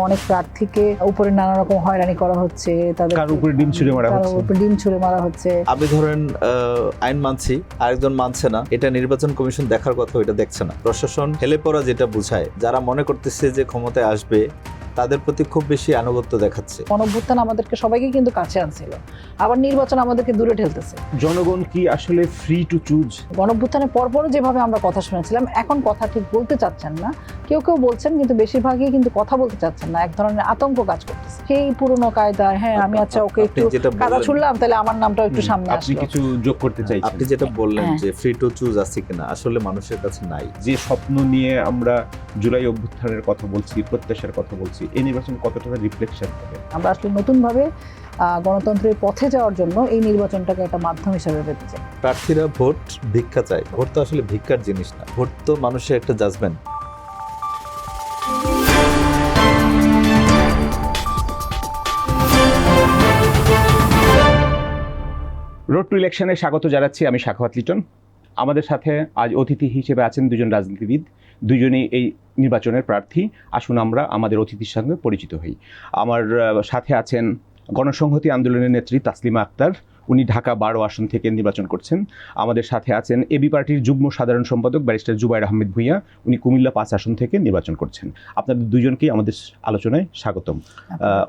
অনেক প্রার্থীকে উপরে নানা রকম হয়রানি করা হচ্ছে, তাদের উপরে ডিম ছুঁড়ে মারা হচ্ছে। আপনি ধরেন আইন মানছি, আরেকজন মানছে না, এটা নির্বাচন কমিশন দেখার কথা, ওইটা দেখছে না। প্রশাসন হেলে পড়া যেটা বোঝায়, যারা মনে করতেছে যে ক্ষমতায় আসবে তাদের প্রতি খুব বেশি আনুগত্য দেখাচ্ছে। গণঅভ্যুত্থান আমাদেরকে সবাইকে কিন্তু কাছে আনছিল, আবার নির্বাচন আমাদেরকে দূরে ঠেলতেছে। জনগণ কি আসলে ফ্রি টু চুজ? গণঅভ্যুত্থানের পরপরও যেভাবে আমরা কথা শুনেছিলাম, এখন কথা ঠিক বলতে চাচ্ছেন না। কেউ কেউ বলছেন, কিন্তু বেশিরভাগই কিন্তু কথা বলতে চাচ্ছেন না। এক ধরনের আতঙ্ক কাজ করতেছে সেই পুরনো কায়দায়। হ্যাঁ, আমি আচ্ছা ওকে একটু কাদা ছুড়লাম, তাহলে আমার নামটাও একটু সামনে আসলো। আপনি কিছু যোগ করতে চাইছেন? আপনি যেটা বললেন যে ফ্রি টু চুজ আছে কিনা, আসলে মানুষের কাছে নাই। যে স্বপ্ন নিয়ে আমরা জুলাই অভ্যুত্থানের কথা বলছি, প্রত্যাশার কথা বলছি, এই নির্বাচন কতটা রিফ্লেকশন হবে? আমরা আসলে নতুনভাবে গণতন্ত্রের পথে যাওয়ার জন্য এই নির্বাচনটাকে একটা মাধ্যম হিসেবে পেতে চাই। প্রার্থীরা ভোট ভিক্ষা চায়। ভোট তো আসলে ভিক্ষার জিনিস না, ভোট তো মানুষের একটা জাজমেন্ট। রোড টু ইলেকশনে স্বাগত জানাচ্ছি আমি সাখাওয়াত লিটন। আমাদের সাথে আজ অতিথি হিসেবে আছেন দুজন রাজনীতিবিদ, দুজনেই এই নির্বাচনের প্রার্থী। আসুন আমরা আমাদের অতিথির সঙ্গে পরিচিত হই। আমার সাথে আছেন গণসংহতি আন্দোলনের নেত্রী তাসলিমা আক্তার, উনি ঢাকা 12 আসন থেকে নির্বাচন করছেন। আমাদের সাথে আছেন এবি পার্টির যুগ্ম সাধারণ সম্পাদক ব্যারিস্টার জুবায়ের আহমেদ ভূঁইয়া, উনি কুমিল্লা 5 আসন থেকে নির্বাচন করছেন। আপনাদের দুজনকেই আমাদের আলোচনায় স্বাগতম।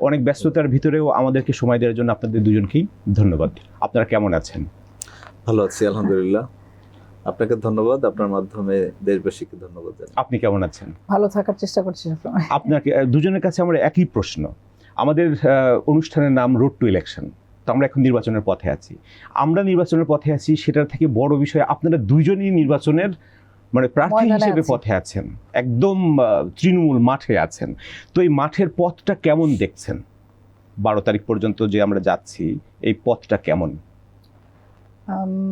অনেক ব্যস্ততার ভিতরেও আমাদেরকে সময় দেওয়ার জন্য আপনাদের দুজনকেই ধন্যবাদ। আপনারা কেমন আছেন? ভালো আছি আলহামদুলিল্লাহ। আপনাকে ধন্যবাদ, আপনার মাধ্যমে দেশবাসীকে ধন্যবাদ। আপনি কেমন আছেন? ভালো থাকার চেষ্টা করছি। আপনাকে দুজনের কাছে আমার একই প্রশ্ন। আমাদের অনুষ্ঠানের নাম রোড টু ইলেকশন, তো আমরা এখন নির্বাচনের পথে আছি। আমরা নির্বাচনের পথে আছি, সেটার থেকে বড় বিষয় আপনারা দুইজনই নির্বাচনের প্রার্থী হিসেবে পথে আছেন, একদম তৃণমূল মাঠে আছেন। তো এই মাঠের পথটা কেমন দেখছেন? 12 তারিখ পর্যন্ত যে আমরা যাচ্ছি, এই পথটা কেমন?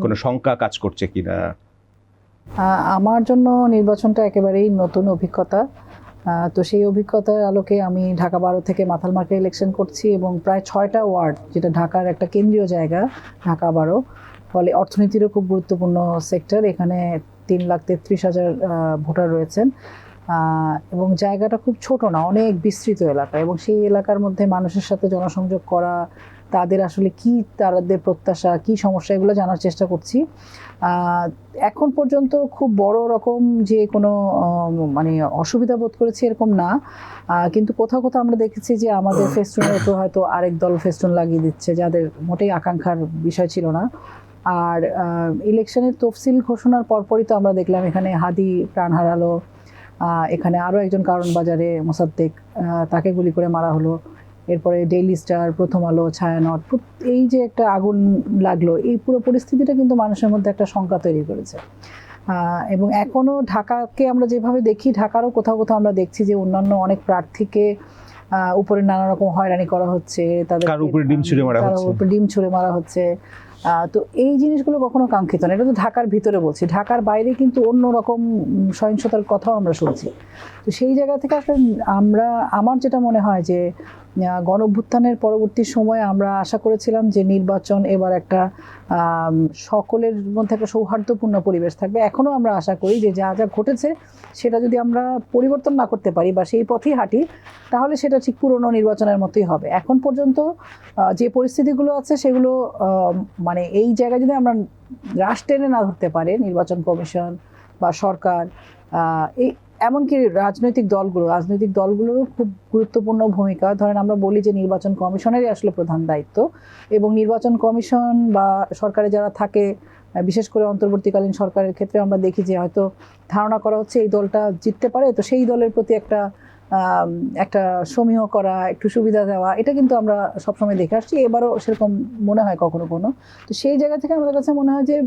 কোনো শঙ্কা কাজ করছে কিনা? আমার জন্য নির্বাচনটা একেবারেই নতুন অভিজ্ঞতা। তো সেই অভিজ্ঞতার আলোকে আমি ঢাকা 12 থেকে মাথালমার্কে ইলেকশন করছি, এবং প্রায় 6টা ওয়ার্ড, যেটা ঢাকার একটা কেন্দ্রীয় জায়গা ঢাকা 12, ফলে অর্থনীতিরও খুব গুরুত্বপূর্ণ সেক্টর। এখানে 3,33,000 ভোটার রয়েছেন, এবং জায়গাটা খুব ছোট না, অনেক বিস্তৃত এলাকা। এবং সেই এলাকার মধ্যে মানুষের সাথে জনসংযোগ করা, তাদের আসলে কি, তাদের প্রত্যাশা কি, সমস্যা, এগুলো জানার চেষ্টা করছি। এখন পর্যন্ত খুব বড় রকম যে কোনো অসুবিধা বোধ করেছি এরকম না, কিন্তু কোথাও কোথাও আমরা দেখেছি যে আমাদের ফেস্টুনের উপর হয়তো আরেক দল ফেস্টুন লাগিয়ে দিচ্ছে, যাদের মোটেই আকাঙ্ক্ষার বিষয় ছিল না। আর ইলেকশনের তফসিল ঘোষণার পরপরই তো আমরা দেখলাম এখানে হাদি প্রাণ হারালো, এখানে আরও একজন কারণ বাজারে মোসাদ্দেক, তাকে গুলি করে মারা হলো। এরপরে ডেইলি স্টার, প্রথম আলো, ছায়ানট, এই যে একটা আগুন লাগলো, এই পুরো পরিস্থিতিটা কিন্তু মানুষের মধ্যে একটা শঙ্কা তৈরি করেছে। এবং এখনও ঢাকাকে আমরা যেভাবে দেখি, ঢাকারও কোথাও কোথাও আমরা দেখছি যে অন্যান্য অনেক প্রার্থীকে উপরে নানা রকম হয়রানি করা হচ্ছে, তাদের উপরে ডিম ছুঁড়ে মারা হচ্ছে। তো এই জিনিসগুলো কখনো কাঙ্ক্ষিত না। এটা তো ঢাকার ভিতরে বলছি, ঢাকার বাইরে কিন্তু অন্য রকম সহিংসতার কথাও আমরা শুনছি। তো সেই জায়গা থেকে আসলে আমার যেটা মনে হয় যে গণঅভ্যুত্থানের পরবর্তী সময়ে আমরা আশা করেছিলাম যে নির্বাচন এবার একটা সকলের মধ্যে একটা সৌহার্দ্যপূর্ণ পরিবেশ থাকবে। এখনও আমরা আশা করি যে যা যা ঘটেছে সেটা যদি আমরা পরিবর্তন না করতে পারি বা সেই পথেই হাঁটি, তাহলে সেটা ঠিক পুরনো নির্বাচনের মতোই হবে। এখন পর্যন্ত যে পরিস্থিতিগুলো আছে সেগুলো এই জায়গায় যদি আমরা রাশ টেনে না ধরতে পারে নির্বাচন কমিশন বা সরকার, এমনকি রাজনৈতিক দলগুলোরও খুব গুরুত্বপূর্ণ ভূমিকা। ধরেন আমরা বলি যে নির্বাচন কমিশনেরই আসলে প্রধান দায়িত্ব, এবং নির্বাচন কমিশন বা সরকারে যারা থাকে, বিশেষ করে অন্তর্বর্তীকালীন সরকারের ক্ষেত্রে আমরা দেখি যে হয়তো ধারণা করা হচ্ছে এই দলটা জিততে পারে, তো সেই দলের প্রতি একটা সমীহ করা, একটু সুবিধা দেওয়া, এটা কিন্তু আমরা সবসময় দেখে আসছি। এবারও সেরকম মনে হয় কখনো। তো সেই জায়গা থেকে আমাদের কাছে মনে হয় যে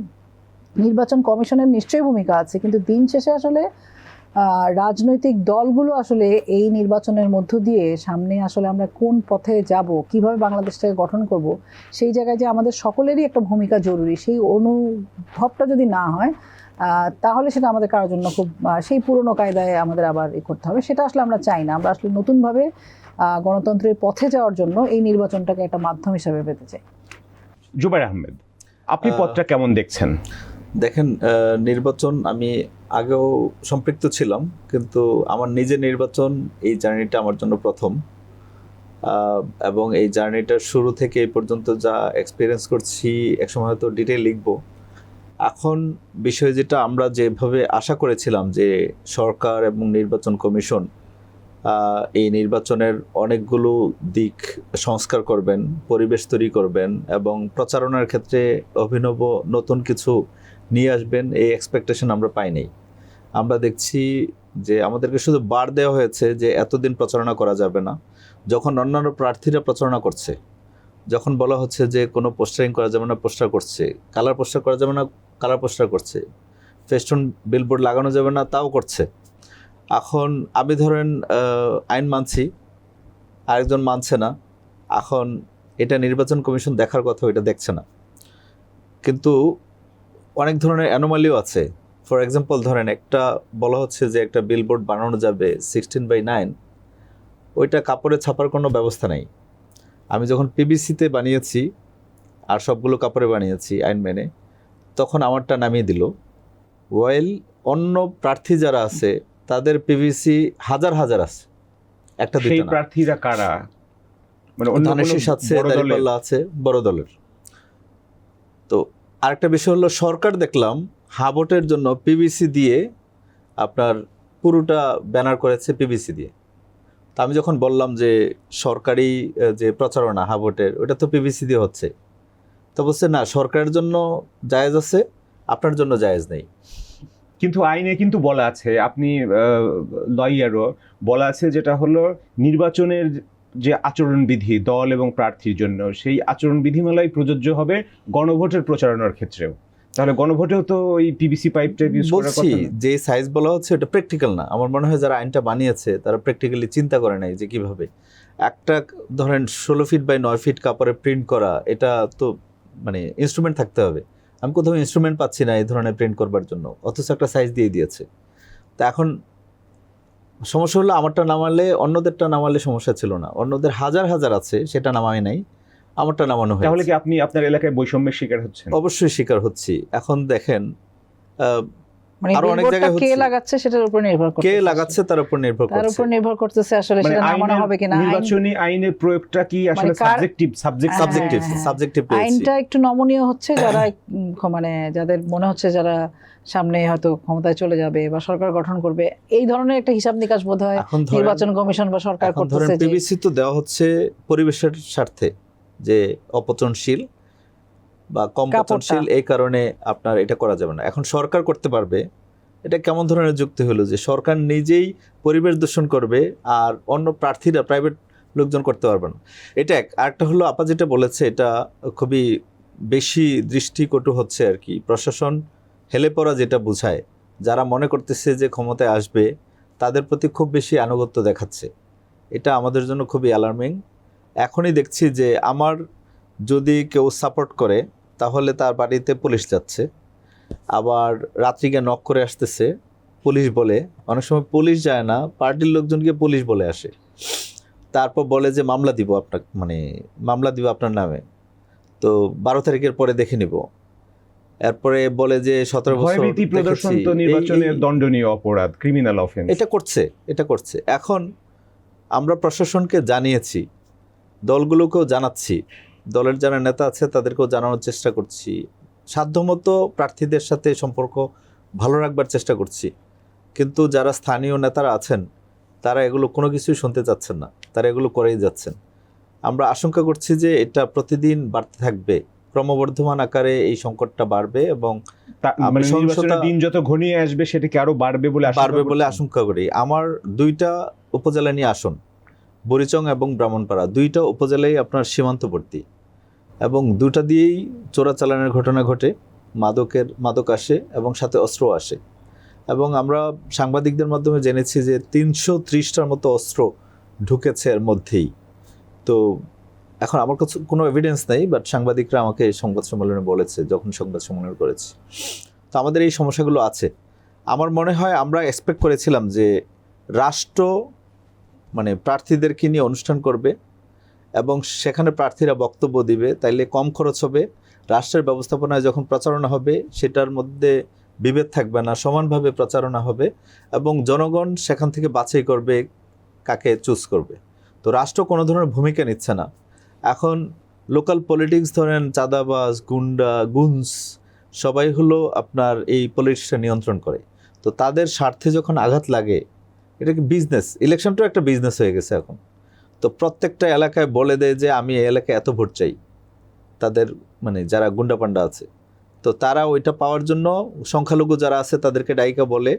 নির্বাচন কমিশনের নিশ্চয়ই ভূমিকা আছে, কিন্তু দিন শেষে আসলে রাজনৈতিক দলগুলো আসলে এই নির্বাচনের মধ্য দিয়ে সামনে আসলে আমরা কোন পথে যাব, কিভাবে বাংলাদেশটাকে গঠন করব, সেই জায়গায় যে আমাদের সকলেরই একটা ভূমিকা জরুরি, সেই অনুভবটা যদি না হয়, তাহলে সেটা আমাদের কারোর জন্য খুব সেই পুরনো কায়দায় আমাদের আবার করতে হবে। সেটা আসলে আমরা চাই না। আমরা আসলে নতুনভাবে গণতন্ত্রের পথে যাওয়ার জন্য এই নির্বাচনটাকে একটা মাধ্যম হিসাবে পেতে চাই। জুবায়ের আহমেদ, আপনি পথটা কেমন দেখছেন? দেখেন, নির্বাচন আমি আগেও সম্পৃক্ত ছিলাম, কিন্তু আমার নিজের নির্বাচন এই জার্নিটা আমার জন্য প্রথম। এবং এই জার্নিটার শুরু থেকে এই পর্যন্ত যা এক্সপিরিয়েন্স করছি একসময় হয়তো ডিটেইল লিখবো। এখন বিষয় যেটা আমরা যেভাবে আশা করেছিলাম যে সরকার এবং নির্বাচন কমিশন এই নির্বাচনের অনেকগুলো দিক সংস্কার করবেন, পরিবেশ তৈরি করবেন এবং প্রচারণার ক্ষেত্রে অভিনব নতুন কিছু নিয়ে আসবেন, এই এক্সপেকটেশন আমরা পাইনি। আমরা দেখছি যে আমাদেরকে শুধু বার দেওয়া হয়েছে যে এতদিন প্রচারণা করা যাবে না। যখন অন্যান্য প্রার্থীরা প্রচারণা করছে, যখন বলা হচ্ছে যে কোনো পোস্টারিং করা যাবে না, পোস্টার করছে, কালার পোস্টার করা যাবে না, কালার পোস্টার করছে, ফেস্টুন বিলবোর্ড লাগানো যাবে না, তাও করছে। এখন আমি ধরেন আইন মানছি, আরেকজন মানছে না। এখন এটা নির্বাচন কমিশন দেখার কথা, ওইটা দেখছে না। কিন্তু অনেক ধরনের অ্যানোমালিও আছে। ফর এক্সাম্পল ধরেন একটা বলা হচ্ছে যে একটা বিলবোর্ড বানানো যাবে 16/9, ওইটা কাপড়ে ছাপার কোনো ব্যবস্থা নেই। আমি যখন পিভিসিতে বানিয়েছি আর সবগুলো কাপড়ে বানিয়েছি আইন মেনে, তখন আমারটা নামিয়ে দিল। ওয়েল অন্য প্রার্থী যারা আছে তাদের পিভিসি হাজার হাজার আছে, একটা সেই দুইটা না। প্রার্থীরা কারা? মানে অন্য ধানের কোনো শীষ আছে, বড় দলের? দাঁড়িপাল্লা আছে, বড় দলের। তো আরেকটা বিষয় হলো সরকার দেখলাম হাবটের জন্য পিভিসি দিয়ে আপনার পুরোটা ব্যানার করেছে পিভিসি দিয়ে। তো আমি যখন বললাম যে সরকারি যে প্রচারণা হাবটের, ওটা তো পিভিসি দিয়ে হচ্ছে, তো বলছে না, সরকারের জন্য জায়েজ আছে, আপনার জন্য জায়েজ নেই। কিন্তু আইনে কিন্তু বলা আছে, আপনি লয়ারও, বলা আছে যেটা হলো নির্বাচনের যে আচরণবিধি দল এবং প্রার্থীর জন্য, সেই আচরণ বিধিমালাই প্রযোজ্য হবে গণভোটের প্রচারণার ক্ষেত্রেও। তাহলে গণভোটেও তো ওই পিভিসি পাইপটা ইউজ করার বলছি কথা না? যে সাইজ বলা হচ্ছে ওটা প্র্যাকটিক্যাল না। আমার মনে হয় যারা আইনটা বানিয়েছে তারা প্র্যাকটিক্যালি চিন্তা করে নাই যে কিভাবে একটা ধরেন 16 ফিট বাই 9 ফিট কাপড়ে প্রিন্ট করা, এটা তো মানে ইনস্ট্রুমেন্ট থাকতে হবে। আমি কোথাও ইনস্ট্রুমেন্ট পাচ্ছি না এই ধরনের প্রিন্ট করবার জন্য, অথচ একটা সাইজ দিয়ে দিয়েছে। তা এখন সমস্যা হলো আমারটা নামালে অন্যদেরটা নামালে সমস্যা ছিল না, অন্যদের হাজার হাজার আছে সেটা নামাই নাই, আমারটা নামানো তাহলে হয়েছে। কি আপনি আপনার এলাকায় বৈষম্যের শিকার হচ্ছেন? অবশ্যই শিকার হচ্ছি। এখন দেখেন মানে আরো অনেক বিলবোর্ডটা জায়গায় কে হচ্ছে। লাগাচ্ছে সেটার উপর নির্ভর করছে, কে লাগাচ্ছে তার উপর নির্ভর তার করছে। উপর নির্ভর করতেছে আসলে মানে সেটা নামানো হবে কিনা। নির্বাচনী আইনের প্রয়োগটা কি আসলে মানে কার- সাবজেক্টিভ সাবজেক্টিভ হ্যাঁ। সাবজেক্টিভ পেয়েছি। আইনটা একটু নমনীয় হচ্ছে যারা মানে যাদের মনে হচ্ছে যারা সামনে হয়তো ক্ষমতায় চলে যাবে বা সরকার গঠন করবে, এই ধরনের একটা হিসাব নিকাশ বোধ হয় এখন ধরেন নির্বাচন কমিশন বা সরকার এখন ধরেন করতেছে যে পিভিসি তো দেওয়া হচ্ছে পরিবেশের স্বার্থে, যে অপচনশীল বা কম কাপড়টা। পচনশীল, এই কারণে আপনার এটা করা যাবে না। এখন সরকার করতে পারবে, এটা কেমন ধরনের যুক্তি হলো যে সরকার নিজেই পরিবেশ দূষণ করবে আর অন্য প্রার্থীরা প্রাইভেট লোকজন করতে পারবে না। এটা এক। আরেকটা হলো আপা যেটা বলেছে, এটা খুবই বেশি দৃষ্টিকটু হচ্ছে আর কি। প্রশাসন হেলে পড়া যেটা বোঝায়, যারা মনে করতেছে যে ক্ষমতায় আসবে তাদের প্রতি খুব বেশি আনুগত্য দেখাচ্ছে। এটা আমাদের জন্য খুবই অ্যালার্মিং। এখনই দেখছি যে আমার যদি কেউ সাপোর্ট করে তাহলে তার বাড়িতে পুলিশ যাচ্ছে, আবার রাত্রিকে নক করে আসতেছে পুলিশ বলে। অনেক সময় পুলিশ যায় না, পার্টির লোকজনকে পুলিশ বলে আসে, তারপর বলে যে মামলা দিব আপনার, মানে মামলা দিব আপনার নামে, তো 12 তারিখের পরে দেখে নিব। এরপরে বলে যে 17 বছর ভয়ভীতি প্রদর্শন দেখেছি। তো নির্বাচনের এই- দণ্ডনীয় অপরাধ, ক্রিমিনাল অফেন্স। এটা করছে। এখন আমরা প্রশাসনকে জানিয়েছি, দলগুলোকেও জানাচ্ছি, দলের যারা নেতা আছে তাদেরকেও জানানোর চেষ্টা করছি, সাধ্যমতো প্রার্থীদের সাথে সম্পর্ক ভালো রাখবার চেষ্টা করছি। কিন্তু যারা স্থানীয় নেতারা আছেন তারা এগুলো কোনো কিছুই শুনতে চাচ্ছেন না, তারা এগুলো করেই যাচ্ছেন। আমরা আশঙ্কা করছি যে এটা প্রতিদিন বাড়তে থাকবে, ক্রমবর্ধমান আকারে এই সংকটটা বাড়বে এবং মানে সহিংসতা- নির্বাচনের দিন যত ঘনিয়ে আসবে সেটা কি আরো বাড়বে বলে আশঙ্কা করি। আমার 2টা উপজেলা নিয়ে আসন, বরিচং এবং ব্রাহ্মণপাড়া, 2টা উপজেলাই আপনার সীমান্তবর্তী এবং 2টা দিয়েই চোরাচালানের ঘটনা ঘটে, মাদক আসে এবং সাথে অস্ত্র আসে। এবং আমরা সাংবাদিকদের মাধ্যমে জেনেছি যে 330টার মতো অস্ত্র ঢুকেছে এর মধ্যেই। তো এখন আমার কাছে কোনো এভিডেন্স নেই, বাট সাংবাদিকরা আমাকে সংবাদ সম্মেলনে বলেছে যখন সংবাদ সম্মেলন করেছি। তো আমাদের এই সমস্যাগুলো আছে। আমার মনে হয় আমরা এক্সপেক্ট করেছিলাম যে রাষ্ট্র মানে প্রার্থীদেরকে নিয়ে অনুষ্ঠান করবে এবং সেখানে প্রার্থীরা বক্তব্য দিবে, তাইলে কম খরচ হবে। রাষ্ট্রের ব্যবস্থাপনায় যখন প্রচারণা হবে সেটার মধ্যে বিভেদ থাকবে না, সমানভাবে প্রচারণা হবে এবং জনগণ সেখান থেকে বাছাই করবে কাকে চুজ করবে। তো রাষ্ট্র কোনো ধরনের ভূমিকা নিচ্ছে না। এখন লোকাল পলিটিক্স ধরেন চাঁদাবাজ, গুন্ডা, গুনস সবাই হলো আপনার এই পলিটিক্সটা নিয়ন্ত্রণ করে। তো তাদের স্বার্থে যখন আঘাত লাগে, এটা কি বিজনেস, ইলেকশনটাও একটা বিজনেস হয়ে গেছে এখন। তো প্রত্যেকটা এলাকায় বলে দেয় যে আমি এই এলাকায় এত ভোট চাই, তাদের মানে যারা গুন্ডা পান্ডা আছে। তো তারা ওইটা পাওয়ার জন্য সংখ্যালঘু যারা আছে তাদেরকে ডাইকা বলে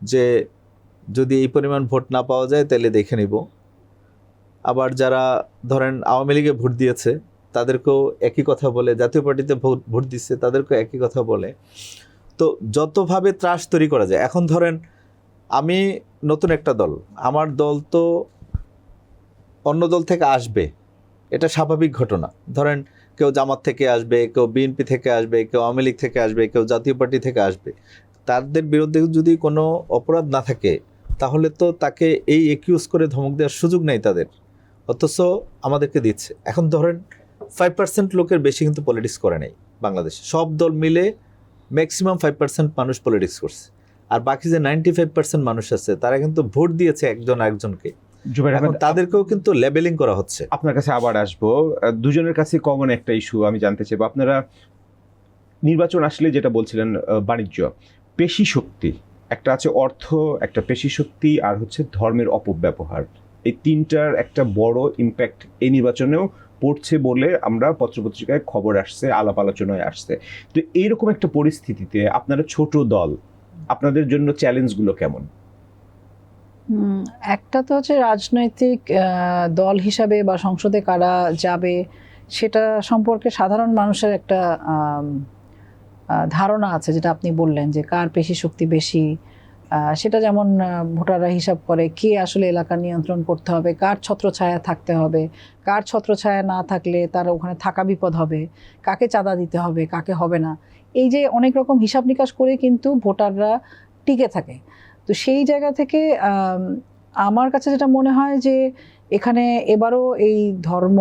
যে যদি এই পরিমাণ ভোট না পাওয়া যায় তাহলে দেখে নিব। আবার যারা ধরেন আওয়ামী লীগে ভোট দিয়েছে তাদেরকেও একই কথা বলে, জাতীয় পার্টিতে ভোট দিচ্ছে তাদেরকেও একই কথা বলে। তো যতভাবে ত্রাস তৈরি করা যায়, এখন ধরেন আমি নতুন একটা দল, আমার দল তো অন্য দল থেকে আসবে, এটা স্বাভাবিক ঘটনা। ধরেন কেউ জামাত থেকে আসবে, কেউ বিএনপি থেকে আসবে, কেউ আওয়ামী লীগ থেকে আসবে, কেউ জাতীয় পার্টি থেকে আসবে। তাদের বিরুদ্ধে যদি কোনো অপরাধ না থাকে তাহলে তো তাকে এই একিউজ করে ধমক দেওয়ার সুযোগ নেই তাদের, অথচ আমাদেরকে দিচ্ছে। এখন ধরেন 5% লোকের বেশি কিন্তু পলিটিক্স করে নেই বাংলাদেশে, সব দল মিলে ম্যাক্সিমাম 5% মানুষ পলিটিক্স করছে, আর বাকি যে 95% মানুষ আছে তারা কিন্তু ভোট দিয়েছে একজন আরেকজনকে। জুবাইর এখন আহমেদ, তাদেরকেও কিন্তু লেবেলিং করা হচ্ছে। আপনার কাছে আবার আসবো। দুজনের কাছে কমন একটা ইস্যু আমি জানতে চাইবো। আপনারা নির্বাচন আসলে যেটা বলছিলেন, বাণিজ্য, পেশি শক্তি একটা আছে, অর্থ একটা, পেশি শক্তি, আর হচ্ছে ধর্মের অপব্যবহার, এই তিনটার একটা বড় ইম্প্যাক্ট এই নির্বাচনেও পড়ছে বলে আমরা পত্রপত্রিকায় খবর আসছে, আলাপ আলোচনায় আসছে। তো এইরকম একটা পরিস্থিতিতে আপনারা ছোট দল, আপনাদের জন্য চ্যালেঞ্জগুলো কেমন? একটা তো হচ্ছে রাজনৈতিক দল হিসাবে বা সংসদে কারা যাবে সেটা সম্পর্কে সাধারণ মানুষের একটা ধারণা আছে, যেটা আপনি বললেন যে কার পেশি শক্তি বেশি। সেটা যেমন ভোটাররা হিসাব করে কে আসলে এলাকা নিয়ন্ত্রণ করতে হবে, কার ছত্রছায়া থাকতে হবে, কার ছত্রছায়া না থাকলে তার ওখানে থাকা বিপদ হবে, কাকে চাঁদা দিতে হবে, কাকে হবে না। এই যে অনেক রকম হিসাব নিকাশ করে কিন্তু ভোটাররা টিকে থাকে। তো সেই জায়গা থেকে আমার কাছে যেটা মনে হয় যে এখানে এবারও এই ধর্ম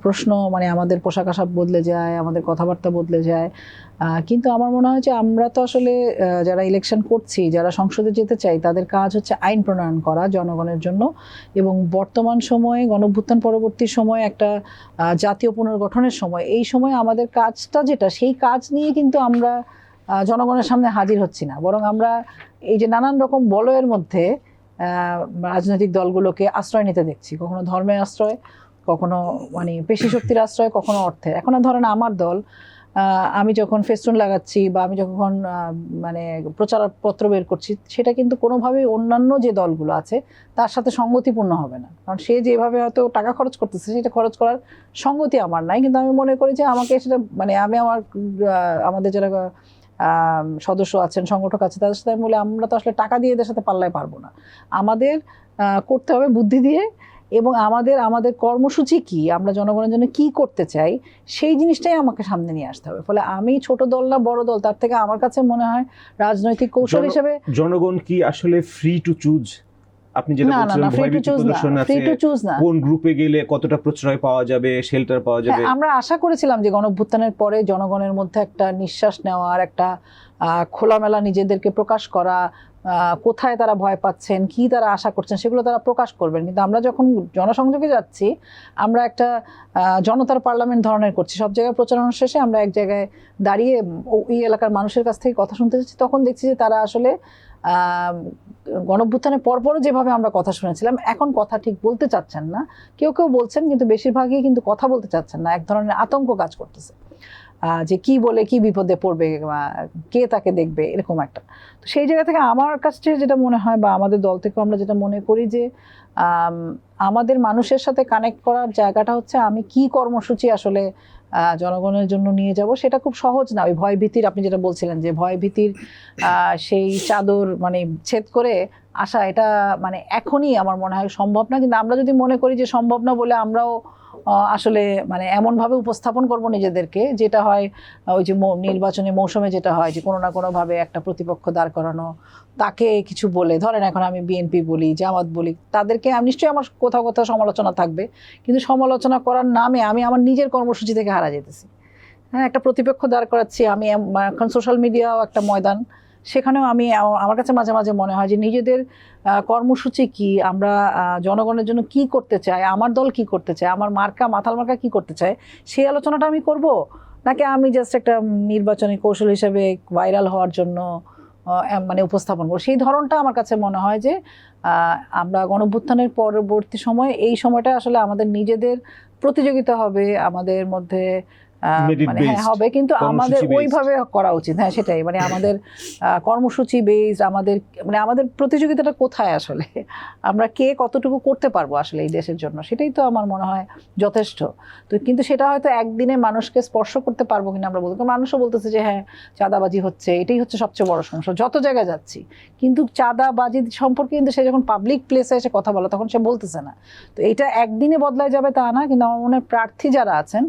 প্রশ্ন, মানে আমাদের পোশাক আশাক বদলে যায়, আমাদের কথাবার্তা বদলে যায়, কিন্তু আমার মনে হয় যে আমরা তো আসলে যারা ইলেকশন করছি, যারা সংসদে যেতে চাই, তাদের কাজ হচ্ছে আইন প্রণয়ন করা জনগণের জন্য। এবং বর্তমান সময়ে গণঅভ্যুত্থান পরবর্তী সময়ে একটা জাতীয় পুনর্গঠনের সময়, এই সময় আমাদের কাজটা যেটা, সেই কাজ নিয়ে কিন্তু আমরা জনগণের সামনে হাজির হচ্ছি না, বরং আমরা এই যে নানান রকম বলয়ের মধ্যে রাজনৈতিক দলগুলোকে আশ্রয় নিতে দেখছি, কখনো ধর্মের আশ্রয়, কখনো মানে পেশি শক্তির আশ্রয়, কখনো অর্থের। এখন ধরেন আমার দল, আমি যখন ফেস্টুন লাগাচ্ছি বা আমি যখন মানে প্রচারপত্র বের করছি, সেটা কিন্তু কোনোভাবেই অন্যান্য যে দলগুলো আছে তার সাথে সঙ্গতিপূর্ণ হবে না। কারণ সে যেভাবে হয়তো টাকা খরচ করতেছে, সেটা খরচ করার সঙ্গতি আমার নাই। কিন্তু আমি মনে করি যে আমাকে সেটা মানে আমি আমাদের যারা সদস্য আছেন, সংগঠক আছে, তাদের সাথে বলে আমরা তো আসলে টাকা দিয়ে এদের সাথে পাল্লায় পারবো না, আমাদের করতে হবে বুদ্ধি দিয়ে। এবং আমাদের কর্মসূচি কি, আমরা জনগণের জন্য কি করতে চাই, সেই জিনিসটাই আমাকে সামনে নিয়ে আসতে হবে। ফলে আমি ছোট দল না বড় দল, তার থেকে আমার কাছে মনে হয় রাজনৈতিক কৌশল হিসেবে জনগণ কি আসলে ফ্রি টু চুজ? আপনি যেটা বলছিলেন ভয়ভীতি প্রদর্শন আছে, কোন গ্রুপে গেলে কতটা প্রশ্রয় পাওয়া যাবে, শেল্টার পাওয়া যাবে। আমরা আশা করেছিলাম যে গণঅভ্যুত্থানের পরে জনগণের মধ্যে একটা নিঃশ্বাস নেওয়ার, একটা খোলামেলা নিজেদেরকে প্রকাশ করা, কোথায় তারা ভয় পাচ্ছেন, কি তারা আশা করছেন, সেগুলো তারা প্রকাশ করবেন। কিন্তু আমরা যখন জনসংযোগে যাচ্ছি, আমরা একটা জনতার পার্লামেন্ট ধরনের করছি। সব জায়গায় প্রচারণা শেষে আমরা এক জায়গায় দাঁড়িয়ে ওই এলাকার মানুষের কাছ থেকে কথা শুনতে যাচ্ছি, তখন দেখছি যে তারা আসলে গণঅভ্যুত্থানের পরপরও যেভাবে আমরা কথা শুনেছিলাম, এখন কথা ঠিক বলতে চাচ্ছেন না। কেউ কেউ বলছেন, কিন্তু বেশিরভাগই কিন্তু কথা বলতে চাচ্ছেন না। এক ধরনের আতঙ্ক কাজ করতেছে যে কি বলে কি বিপদে পড়বে, কে তাকে দেখবে, এরকম একটা। তো সেই জায়গা থেকে আমার কাছে যেটা মনে হয়, বা আমাদের দল থেকেও আমরা যেটা মনে করি, যে আমাদের মানুষের সাথে কানেক্ট করার জায়গাটা হচ্ছে আমি কি কর্মসূচি আসলে জনগণের জন্য নিয়ে যাব। সেটা খুব সহজ না। ওই ভয় ভীতির, আপনি যেটা বলছিলেন যে ভয় ভীতির সেই চাদর মানে ছেদ করে আসা, এটা মানে এখনই আমার মনে হয় সম্ভব না। কিন্তু আমরা যদি মনে করি যে সম্ভব না বলে আমরাও আসলে মানে এমনভাবে উপস্থাপন করব নিজেদেরকে, যেটা হয় ওই যে নির্বাচনী মৌসুমে যেটা হয়, যে কোনো না কোনোভাবে একটা প্রতিপক্ষ দাঁড় করানো, তাকে কিছু বলে, ধরেন এখন আমি বিএনপি বলি, জামাত বলি, তাদেরকে নিশ্চয়ই আমার কোথাও কোথাও সমালোচনা থাকবে, কিন্তু সমালোচনা করার নামে আমি আমার নিজের কর্মসূচি থেকে হারা যেতেছি। হ্যাঁ, একটা প্রতিপক্ষ দাঁড় করাচ্ছি আমি। এখন সোশ্যাল মিডিয়াও একটা ময়দান, সেখানেও আমার কাছে মাঝে মাঝে মনে হয় যে নিজেদের কর্মসূচি কি, আমরা জনগণের জন্য কি করতে চাই, আমার দল কি করতে চায়, আমার মাথাল মার্কা কি করতে চায়, সেই আলোচনাটা আমি করব, নাকি আমি জাস্ট একটা নির্বাচনী কৌশল হিসেবে ভাইরাল হওয়ার জন্য মানে উপস্থাপন করবো। সেই ধরনটা আমার কাছে মনে হয় যে আমরা গণঅভ্যুত্থানের পরবর্তী সময়ে এই সময়টা আসলে আমাদের নিজেদের প্রতিযোগিতা হবে আমাদের মধ্যে, মানে হ্যাঁ হবে, কিন্তু আমাদের ওইভাবে করা উচিত। হ্যাঁ সেটাই, মানে আমাদের কর্মসূচি বেসড, আমাদের প্রতিযোগিতাটা কোথায় আসলে, আমরা কে কতটুকু করতে পারবো আসলে এই দেশের জন্য, সেটাই তো আমার মনে হয় যথেষ্ট। তো কিন্তু সেটা হয়তো একদিনে মানুষকে স্পর্শ করতে পারবো কিনা আমরা বলতে, মানুষও বলতেছে যে হ্যাঁ চাঁদাবাজি হচ্ছে, এটাই হচ্ছে সবচেয়ে বড় সমস্যা যত জায়গায় যাচ্ছি, কিন্তু চাঁদাবাজি সম্পর্কে কিন্তু সে যখন পাবলিক প্লেসে এসে কথা বলে তখন সে বলতেছে না। তো এটা একদিনে বদলায় যাবে তা না, কিন্তু আমার মনে হয় প্রার্থী যারা আছেন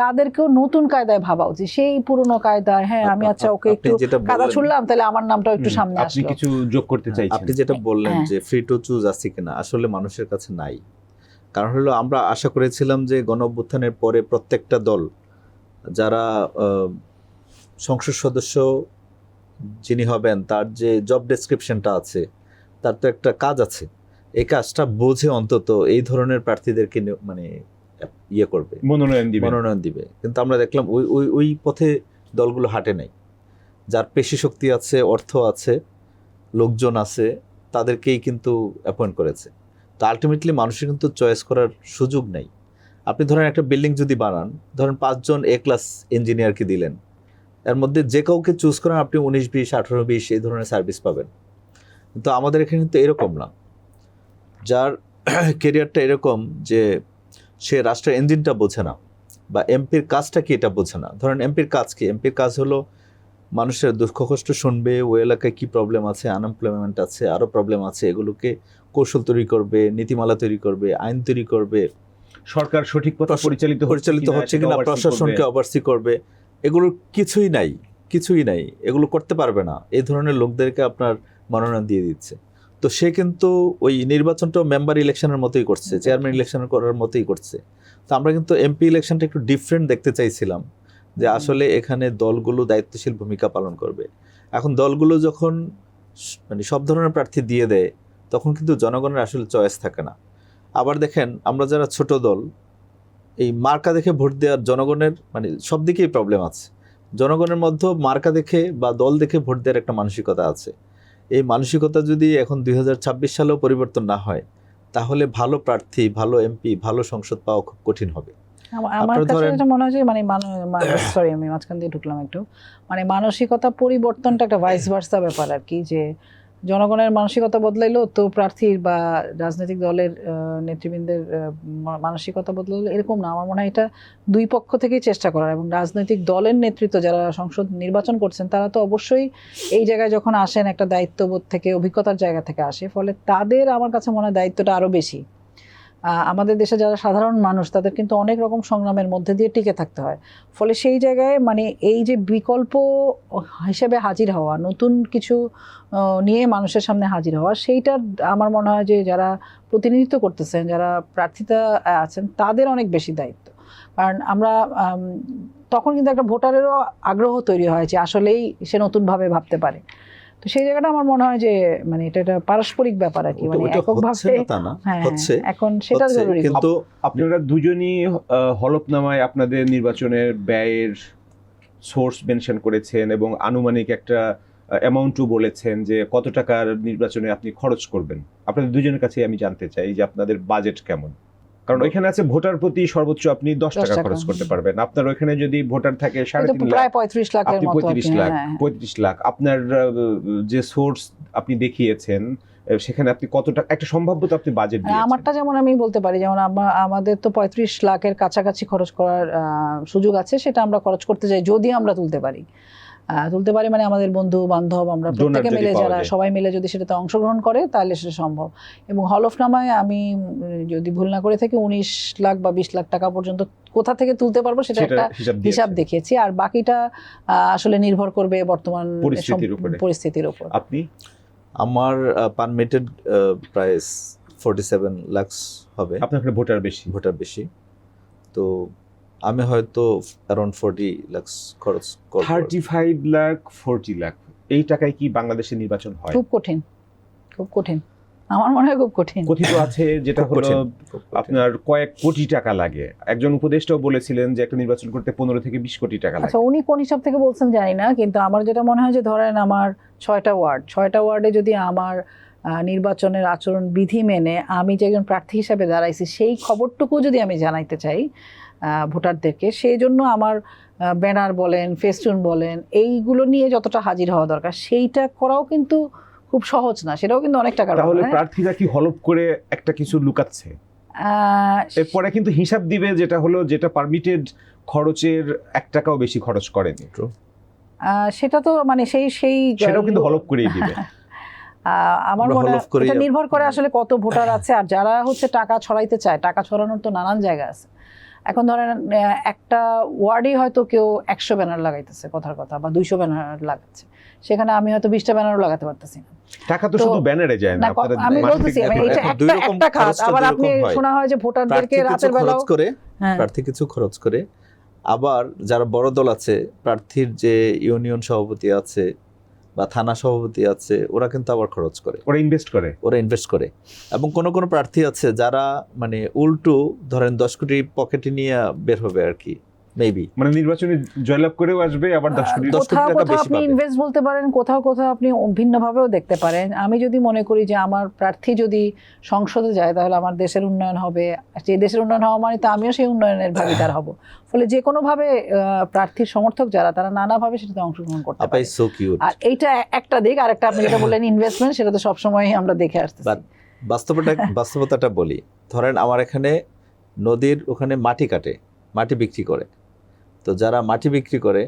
তাদেরকেও নতুন কায়দায় ভাবা উচিত, সেই পুরনো কায়দায় হ্যাঁ আমি আচ্ছা ওকে একটু কাদা ছুড়লাম তাহলে আমার নামটাও একটু সামনে আসলো। আপনি কিছু যোগ করতে চাইছেন? আপনি যেটা বললেন যে ফ্রি টু চুজ আছে কিনা, আসলে মানুষের কাছে নাই। কারণ হলো আমরা আশা করেছিলাম যে গণঅভ্যুত্থানের পরে প্রত্যেকটা দল যারা সংসদ সদস্য যিনি হবেন তার যে জব ডেসক্রিপশনটা আছে, তার তো একটা কাজ আছে, এই কাজটা বোঝে অন্তত এই ধরনের প্রার্থীদেরকে মানে ইয়ে করবে, মনোনয়ন দিবে। কিন্তু আমরা দেখলাম ওই ওই ওই পথে দলগুলো হাঁটে নাই। যার পেশি শক্তি আছে, অর্থ আছে, লোকজন আছে, তাদেরকেই কিন্তু অ্যাপয়েন্ট করেছে। তো আলটিমেটলি মানুষের কিন্তু চয়েস করার সুযোগ নাই। আপনি ধরেন একটা বিল্ডিং যদি বানান, ধরেন 5 জন A ক্লাস ইঞ্জিনিয়ারকে দিলেন, এর মধ্যে যে কাউকে চুজ করেন আপনি 19-20, 18-20 এই ধরনের সার্ভিস পাবেন। কিন্তু আমাদের এখানে কিন্তু এরকম না। যার কেরিয়ারটা এরকম যে সে রাষ্ট্রের ইঞ্জিনটা বোঝে না, বা এমপির কাজটা কি এটা বোঝে না। ধরেন এমপির কাজ কি? এমপির কাজ হলো মানুষের দুঃখ কষ্ট শুনবে, ওই এলাকায় কি প্রবলেম আছে, আনএমপ্লয়মেন্ট আছে, আরও প্রবলেম আছে, এগুলোকে কৌশল তৈরি করবে, নীতিমালা তৈরি করবে, আইন তৈরি করবে, সরকার সঠিক পথে পরিচালিত হচ্ছে কিনা প্রশাসনকে ওভারসি করবে। এগুলো কিছুই নাই, এগুলো করতে পারবে না। এই ধরনের লোকদেরকে আপনার মনোনয়ন দিয়ে দিচ্ছে। তো সে কিন্তু ওই নির্বাচনটাও মেম্বার ইলেকশনের মতোই করছে, চেয়ারম্যান ইলেকশনের করার মতোই করছে। তো আমরা কিন্তু এমপি ইলেকশনটা একটু ডিফারেন্ট দেখতে চাইছিলাম, যে আসলে এখানে দলগুলো দায়িত্বশীল ভূমিকা পালন করবে। এখন দলগুলো যখন মানে সব ধরনের প্রার্থী দিয়ে দেয়, তখন কিন্তু জনগণের আসলে চয়েস থাকে না। আবার দেখেন, আমরা যারা ছোট দল, এই মার্কা দেখে ভোট দেওয়ার জনগণের মানে সব দিকেই প্রবলেম আছে। জনগণের মধ্যে মার্কা দেখে বা দল দেখে ভোট দেওয়ার একটা মানসিকতা আছে। এই মানসিকতা যদি এখন 2026 সালেও পরিবর্তন না হয়, তাহলে ভালো প্রার্থী, ভালো এমপি, ভালো সংসদ পাওয়া খুব কঠিন হবে। আমার কাছে এটা মনে হয় যে মানে সরি আমি মাঝখান দিয়ে ঢুকলাম একটু, মানে মানসিকতা পরিবর্তনটা একটা ভাইস ভার্সা ব্যাপার আর কি, যে জনগণের মানসিকতা বদলাইলো তো প্রার্থীর বা রাজনৈতিক দলের নেতৃবৃন্দের মানসিকতা বদলাইলো, এরকম না। আমার মনে হয় এটা দুই পক্ষ থেকেই চেষ্টা করার, এবং রাজনৈতিক দলের নেতৃত্ব যারা সংসদ নির্বাচন করছেন তারা তো অবশ্যই এই জায়গায় যখন আসেন একটা দায়িত্ববোধ থেকে, অভিজ্ঞতার জায়গা থেকে আসে, ফলে তাদের আমার কাছে মনে হয় দায়িত্বটা আরও বেশি। আমাদের দেশে যারা সাধারণ মানুষ তাদের কিন্তু অনেক রকম সংগ্রামের মধ্যে দিয়ে টিকে থাকতে হয়, ফলে সেই জায়গায় মানে এই যে বিকল্প হিসেবে হাজির হওয়া, নতুন কিছু নিয়ে মানুষের সামনে হাজির হওয়া, সেইটা আমার মনে হয় যে যারা প্রতিনিধিত্ব করতেছেন, যারা প্রার্থিতা আছেন তাদের অনেক বেশি দায়িত্ব। কারণ আমরা তখন কিন্তু একটা ভোটারেরও আগ্রহ তৈরি হয় যে আসলেই সে নতুনভাবে ভাবতে পারে। তো সেই জায়গাটা আমার মনে হয় যে মানে এটা একটা পারস্পরিক ব্যাপার আর কি, মানে এককভাবে এখন সেটা জরুরি। কিন্তু আপনারা দুজনই হলফনামায় আপনাদের নির্বাচনের ব্যয়ের সোর্স মেনশন করেছেন এবং আনুমানিক একটা অ্যামাউন্টও বলেছেন যে কত টাকার নির্বাচনে আপনি খরচ করবেন। আপনাদের দুজনের কাছে আমি জানতে চাই যে আপনাদের বাজেট কেমন, কারণ ওইখানে আছে ভোটার প্রতি সর্বোচ্চ আপনি 10 টাকা খরচ করতে পারবেন। আপনার ওইখানে যদি ভোটার থাকে 3.5 লাখ, 35 লাখ। আপনার যে সোর্স আপনি দেখিয়েছেন সেখানে আপনি কত টাকা একটা সম্ভাব্যতা আপনি বাজেট দিয়েছেন? আমারটা যেমন আমি বলতে পারি, যেমন আমাদের তো 35 লাখের কাছাকাছি খরচ করার সুযোগ আছে, সেটা আমরা খরচ করতে চাই যদি আমরা তুলতে পারি মানে আমাদের বন্ধু বান্ধব আমরা প্রত্যেকে মিলে, যারা সবাই মিলে যদি সেটাতে অংশগ্রহণ করে তাহলে সেটা সম্ভব। এবং হলফনামায় আমি যদি ভুল না করে থাকি 19 লাখ বা 20 লাখ টাকা পর্যন্ত কোথা থেকে তুলতে পারবো সেটা একটা হিসাব দেখিয়েছি, আর বাকিটা আসলে নির্ভর করবে বর্তমান পরিস্থিতির উপর। আপনি? আমার পারমিটেড প্রায় 47 লাখ হবে। আপনার ভোটার বেশি, তো আমি হয়তো অ্যারাউন্ড 40 লাখ খরচ করব। 35 লাখ 40 লাখ এই টাকায় কি বাংলাদেশে নির্বাচন হয়? খুব কঠিন, খুব কঠিন, আমার মনে হয় খুব কঠিন। কথিত আছে যেটা খুব হলো কঠিন, খুব কঠিন। আপনার কয়েক কোটি টাকা লাগে। একজন উপদেষ্টাও বলেছিলেন যে একটা নির্বাচন করতে 15 থেকে 20 কোটি টাকা লাগে। আচ্ছা, উনি কোন হিসাব থেকে বলছেন জানি না, কিন্তু আমার যেটা মনে হয় যে ধরেন আমার 6টা ওয়ার্ডে যদি আমার নির্বাচনের আচরণ বিধি মেনে আমি যে একজন প্রার্থী হিসাবে দাঁড়াইছি সেই খবরটুকু যদি আমি জানাইতে চাই ভোটারদেরকে, সেই জন্য আমার ব্যানার বলেন, ফেস্টুন বলেন, এইগুলো নিয়ে যতটা হাজির হওয়া দরকার সেইটা করাও কিন্তু খুব সহজ না, সেটাও কিন্তু অনেক টাকার তাহলে ব্যাপার, হ্যাঁ? প্রার্থীরা কি হলপ করে একটা কিছু লুকাচ্ছে? আহ, এরপরে কিন্তু হিসাব দিবে যেটা পারমিটেড খরচের 1 টাকাও বেশি খরচ করেনি, সেটা তো মানে সেই সেটাও কিন্তু হলপ করেই দিবে। আমার আমরা মনে হয় হলফ করি এটা নির্ভর করে আসলে কত ভোটার আছে, আর যারা হচ্ছে টাকা ছড়াইতে চায়, টাকা ছড়ানোর তো নানান জায়গা আছে। এখন ধরেন একটা ওয়ার্ডে হয়তো কেউ 100 ব্যানার লাগাইতেছে, কথার কথা, বা 200 ব্যানার লাগাচ্ছে, সেখানে আমি হয়তো 20টা ব্যানারও লাগাতে পারতেছি না। টাকা তো তো- শুধু ব্যানারে যায় না, না, আপনারা আমি মানসিক বলতেছি দেখুন। এটা এখন দুই রকম একটা খাত। খরচটা আবার দুই আপনি রকম হয়। শোনা হয় যে ভোটারদেরকে প্রার্থী কিছু রাতের বেলাও, খরচ করে, হ্যাঁ, প্রার্থী কিছু খরচ করে, আবার যারা বড় দল আছে, প্রার্থীর যে ইউনিয়ন সভাপতি আছে বা থানা সভাপতি আছে, ওরা কিন্তু আবার খরচ করে, ওরা ইনভেস্ট করে। ওরা ইনভেস্ট করে। এবং কোন কোন প্রার্থী আছে যারা মানে উল্টো ধরেন 10 কোটি পকেটে নিয়ে বের হবে আর কি, মেবি। মানে নির্বাচনে জয়লাভ করেও আসবে, আবার 10 কোটি 10 কোটি কোথাও টাকা কোথাও বেশি আপনি পাবে। ইনভেস্ট বলতে পারেন, কোথাও কোথাও আপনি ভিন্নভাবেও দেখতে পারেন। আমি যদি মনে করি যে আমার প্রার্থী যদি সংসদে যায় তাহলে আমার দেশের উন্নয়ন হবে, সেই দেশের উন্নয়ন হওয়া মানে তো আমিও সেই উন্নয়নের ভাগিদার হব। ফলে যে কোনোভাবে প্রার্থীর সমর্থক যারা, তারা নানাভাবে সেটাতে অংশগ্রহণ করতে আপাই পারে। So cute. আর এইটা একটা দিক, আর একটা আপনি যেটা বললেন ইনভেস্টমেন্ট, সেটা তো সবসময় আমরা দেখে আসতেছি। But বাস্তবতাটা বলি, ধরেন আমার এখানে নদীর ওখানে মাটি কাটে, মাটি বিক্রি করে। তো যারা মাটি বিক্রি করে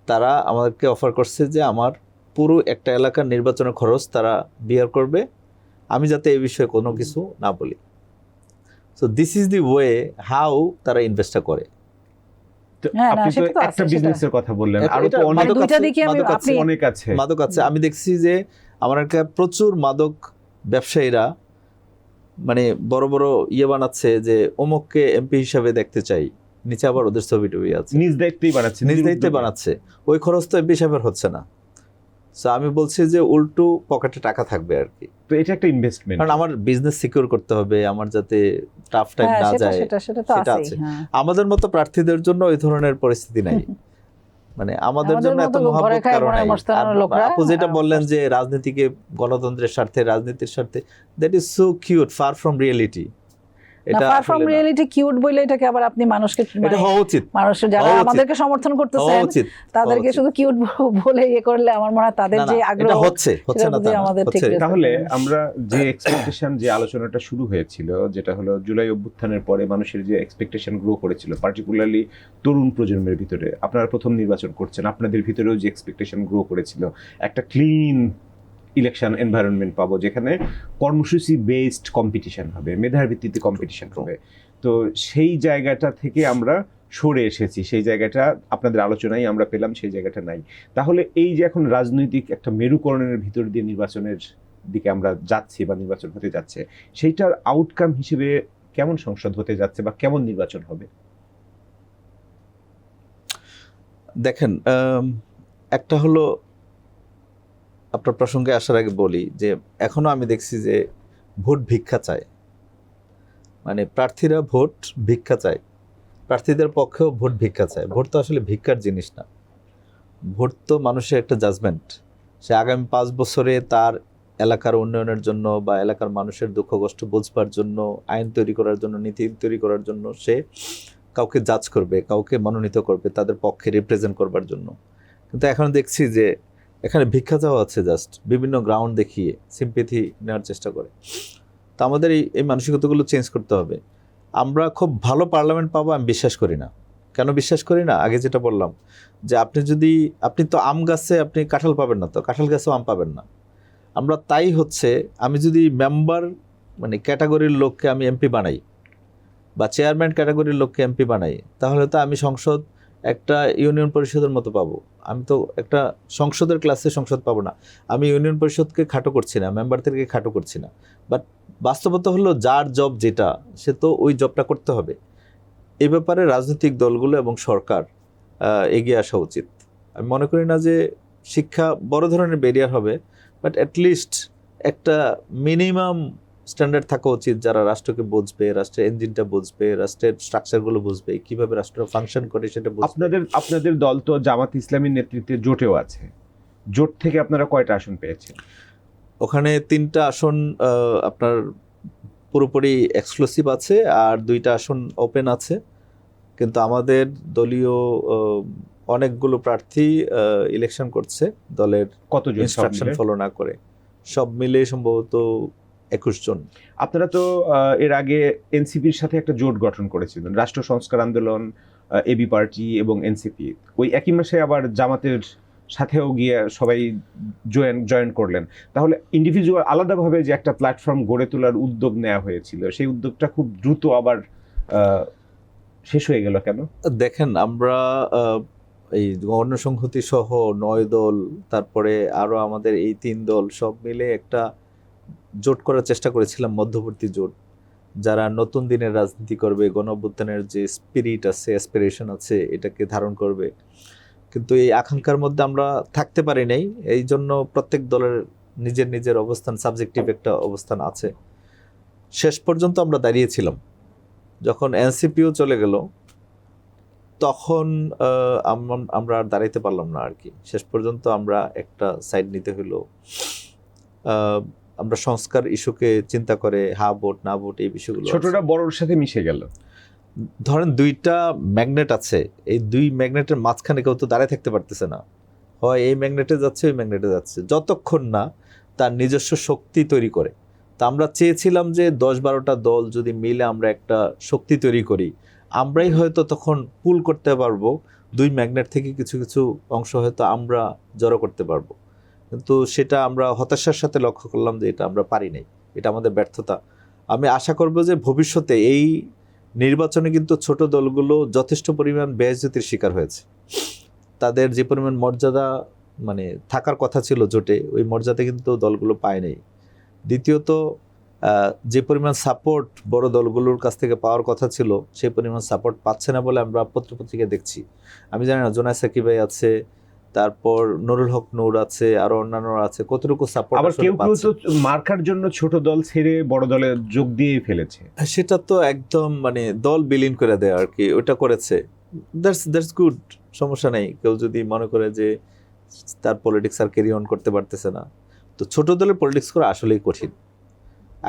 তারা আমাদেরকে অফার করছে যে আমার পুরো একটা এলাকার নির্বাচনের খরচ তারা বিয়ার করবে, আমি যাতে এই বিষয়ে কোনো কিছু না বলি। So this is the way how তারা ইনভেস্টটা করে। তো হ্যাঁ, না, আপনি তো সেটা তো আছে, একটা সেটা। বিজনেসের কথা বললেন, এটা- আরো তো এটা অনেক মানে মাদক দুইটা আছে, দিকে আমি মাদক আছে, আপনি অনেক আছে। মাদক আছে। আমি দেখছি যে আমার একটা প্রচুর মাদক ব্যবসায়ীরা মানে বড় বড় ইয়ে বানাচ্ছে যে অমুককে এমপি হিসাবে দেখতে চাই, নিচে আবার ওদের ছবি টবি আছে, নিজ দায়িত্বেই বানাচ্ছে, নিজ দায়িত্বে উদ্যোগে। বানাচ্ছে। ওই খরচ তো এমপি সাহেবের হচ্ছে না। সো আমি বলছি যে উল্টো পকেটে টাকা থাকবে আর কি, তো এটা একটা ইনভেস্টমেন্ট। কারণ আমার বিজনেস সিকিউর করতে হবে, আমার যাতে টাফ টাইম হ্যাঁ, না সেটা যায়। সেটা সেটা তো সেটা আছেই, আছে। হ্যাঁ। আমাদের মতো প্রার্থীদের জন্য ওই ধরনের পরিস্থিতি নাই, মানে আমাদের আমাদের জন্য এত মতো ঘরে মহাব্বত খায় কারণ বনে নাই। মস্তানো আর লোকরা, আপু যেটা বললেন যে রাজনীতিকে গণতন্ত্রের স্বার্থে, রাজনীতির স্বার্থে, that is so cute, far from reality. এটা ফার ফ্রম আসলে না। রিয়েলিটি কিউট বলে এটাকে আবার আপনি মানুষকে এটা মানে হওয়া উচিত, মানুষ যারা হওয়া উচিত। আমাদেরকে সমর্থন হওয়া করতেছেন উচিত। তাদেরকে উচিত। শুধু কিউট বলে ইয়ে করলে আমার মনে হয় তাদের না, যে না, আগ্রহ, এটা হচ্ছে সেটার না প্রতি তা না, আমাদের ঠিক হচ্ছে। respect তাহলে করা উচিত। আমরা যে এক্সপেকটেশন, যে আলোচনাটা শুরু হয়েছিল, যেটা হলো জুলাই অভ্যুত্থানের পরে মানুষের যে এক্সপেকটেশন গ্রো করেছিল, পার্টিকুলারলি তরুণ প্রজন্মের ভিতরে, আপনারা প্রথম নির্বাচন করছেন, আপনাদের ভিতরেও যে এক্সপেকটেশন গ্রো করেছিল, একটা ক্লিন ইলেকশন এনভায়রনমেন্ট পাবো যেখানে কর্মসূচি বেসড কম্পিটিশন হবে, মেধার ভিত্তিতে কম্পিটিশন হবে। তো সেই জায়গাটা থেকে আমরা সরে এসেছি, সেই জায়গাটা আপনাদের আলোচনায় আমরা পেলাম, সেই জায়গাটা নাই। তাহলে এই যে এখন রাজনৈতিক একটা মেরুকরণের ভিতর দিয়ে নির্বাচনের দিকে আমরা যাচ্ছি বা নির্বাচন হতে যাচ্ছে, সেইটার আউটকাম হিসেবে কেমন সংসদ হতে যাচ্ছে বা কেমন নির্বাচন হবে? দেখেন, একটা হলো আপনার প্রসঙ্গে আসার আগে বলি যে এখনো আমি দেখছি যে ভোট ভিক্ষা চায়, মানে প্রার্থীরা ভোট ভিক্ষা চায়, প্রার্থীদের পক্ষেও ভোট ভিক্ষা চায়। ভোট তো আসলে ভিক্ষার জিনিস না, ভোট তো মানুষের একটা জাজমেন্ট। সে আগামী 5 বছরে তার এলাকার উন্নয়নের জন্য বা এলাকার মানুষের দুঃখ কষ্ট বুঝবার জন্য, আইন তৈরি করার জন্য, নীতি তৈরি করার জন্য সে কাউকে জাজ করবে, কাউকে মনোনীত করবে তাদের পক্ষে রিপ্রেজেন্ট করবার জন্য। কিন্তু এখন দেখছি যে এখানে ভিক্ষা চাওয়া হচ্ছে, জাস্ট বিভিন্ন গ্রাউন্ড দেখিয়ে সিম্পেথি নেওয়ার চেষ্টা করে। তো আমাদের এই মানসিকতাগুলো চেঞ্জ করতে হবে। আমরা খুব ভালো পার্লামেন্ট পাবো আমি বিশ্বাস করি না। কেন বিশ্বাস করি না? আগে যেটা বললাম যে আপনি তো আম গাছে আপনি কাঁঠাল পাবেন না, তো কাঁঠাল গাছেও আম পাবেন না। আমরা তাই হচ্ছে, আমি যদি মেম্বার মানে ক্যাটাগরির লোককে আমি এমপি বানাই বা চেয়ারম্যান ক্যাটাগরির লোককে এমপি বানাই, তাহলে তো আমি সংসদ একটা ইউনিয়ন পরিষদের মতো পাবো। আমি তো একটা সংসদের ক্লাসে সংসদ পাবো না। আমি ইউনিয়ন পরিষদকে খাটো করছি না, মেম্বারদেরকে খাটো করছি না। বাট বাস্তবতা হলো যার জব যেটা, সে তো ওই জবটা করতে হবে। এই ব্যাপারে রাজনৈতিক দলগুলো এবং সরকার এগিয়ে আসা উচিত। আমি মনে করি না যে শিক্ষা বড় ধরনের ব্যারিয়ার হবে, বাট অ্যাটলিস্ট একটা মিনিমাম স্ট্যান্ডার্ড থাকা উচিত, যারা রাষ্ট্রকে বুঝবে, রাষ্ট্রের ইঞ্জিনটা বুঝবে, রাষ্ট্রের স্ট্রাকচারগুলো বুঝবে, কিভাবে রাষ্ট্র ফাংশন করে সেটা বুঝবে। আপনাদের দল তো জামাত ইসলামীর নেতৃত্বে জোটেও আছে, জোট থেকে আপনারা কয়টা আসন পেয়েছেন? ওখানে 3টা আসন আপনার পুরোপুরি এক্সক্লুসিভ আছে, আর 2টা আসন ওপেন আছে। কিন্তু আমাদের দলীয় অনেকগুলো প্রার্থী ইলেকশন করছে দলের কতজন সব ইনস্ট্রাকশন মিলে? ফলো না করে, সব মিলে সম্ভবত 21 জন। আপনারা তো এর আগে এনসিপির সাথে একটা জোট গঠন করেছিলেন, রাষ্ট্র সংস্কার আন্দোলন, এবি পার্টি এবং এনসিপি। ওই একই মাসে আবার জামাতের সাথেও গিয়ে সবাই জয়েন করলেন। তাহলে ইন্ডিভিজুয়াল আলাদাভাবে যে একটা প্ল্যাটফর্ম গড়ে তোলার উদ্যোগ নেওয়া হয়েছিল, সেই উদ্যোগটা খুব দ্রুত আবার শেষ হয়ে গেল কেন? দেখেন, আমরা এই গণসংহতি সহ 9 দল, তারপরে আরো আমাদের এই 3 দল সব মিলে একটা জোট করার চেষ্টা করেছিলাম, মধ্যবর্তী জোট, যারা নতুন দিনের রাজনীতি করবে, গণঅভ্যুত্থানের যে স্পিরিট আছে, অ্যাসপিরেশন আছে, এটাকে ধারণ করবে। কিন্তু এই আকাঙ্ক্ষার মধ্যে আমরা থাকতে পারি নাই। এই জন্য প্রত্যেক দলের নিজের নিজের অবস্থান, সাবজেক্টিভ একটা অবস্থান আছে। শেষ পর্যন্ত আমরা দাঁড়িয়েছিলাম, যখন এনসিপিও চলে গেল তখন আমরা আর দাঁড়াইতে পারলাম না আর কি। শেষ পর্যন্ত আমরা একটা সাইড নিতে হলো। আমরা সংস্কার ইস্যুকে চিন্তা করে হা ভোট না ভোট এই বিষয়গুলো, ছোটটা বড়র সাথে মিশে গেল। ধরেন 2টা ম্যাগনেট আছে, এই 2 ম্যাগনেটের মাঝখানে কেউ তো দাঁড়ায় থাকতে পারতেছে না, হয় এই ম্যাগনেটে যাচ্ছে ওই ম্যাগনেটে যাচ্ছে, যতক্ষণ না তার নিজস্ব শক্তি তৈরি করে। তা আমরা চেয়েছিলাম যে 10-12টা দল যদি মিলে আমরা একটা শক্তি তৈরি করি, আমরাই হয়তো তখন পুল করতে পারবো, 2 ম্যাগনেট থেকে কিছু কিছু অংশ হয়তো আমরা জড়ো করতে পারবো। কিন্তু সেটা আমরা হতাশার সাথে লক্ষ্য করলাম যে এটা আমরা পারি নাই, এটা আমাদের ব্যর্থতা। আমি আশা করব যে ভবিষ্যতে এই নির্বাচনে কিন্তু ছোট দলগুলো যথেষ্ট পরিমাণ বেইজ্জতির শিকার হয়েছে। তাদের যে পরিমাণ মর্যাদা মানে থাকার কথা ছিল জোটে, ওই মর্যাদা কিন্তু দলগুলো পায় নাই। দ্বিতীয়ত, যে পরিমাণ সাপোর্ট বড় দলগুলোর কাছ থেকে পাওয়ার কথা ছিল, সেই পরিমাণ সাপোর্ট পাচ্ছে না বলে আমরা পত্রপত্রিকায় দেখছি। আমি জানি না, জোনায়েদ সাকিব ভাই আছে, তারপর নুরুল হক নূর আছে, আরো অন্যান্যরা আছে, কতটুকু সাপোর্ট। আবার কেউ কেউ তো মার্কার জন্য ছোট দল ছেড়ে বড় দলে যোগ দিয়ে ফেলেছে। সেটা তো একদম মানে দল বিলীন করে দেয় আর কি, ওটা করেছে। দ্যাটস গুড, সমস্যা নেই। কেউ যদি মনে করে যে তার পলিটিক্স আর ক্যারি অন করতে পারতেছে না, তো ছোট দলের পলিটিক্স করা আসলেই কঠিন।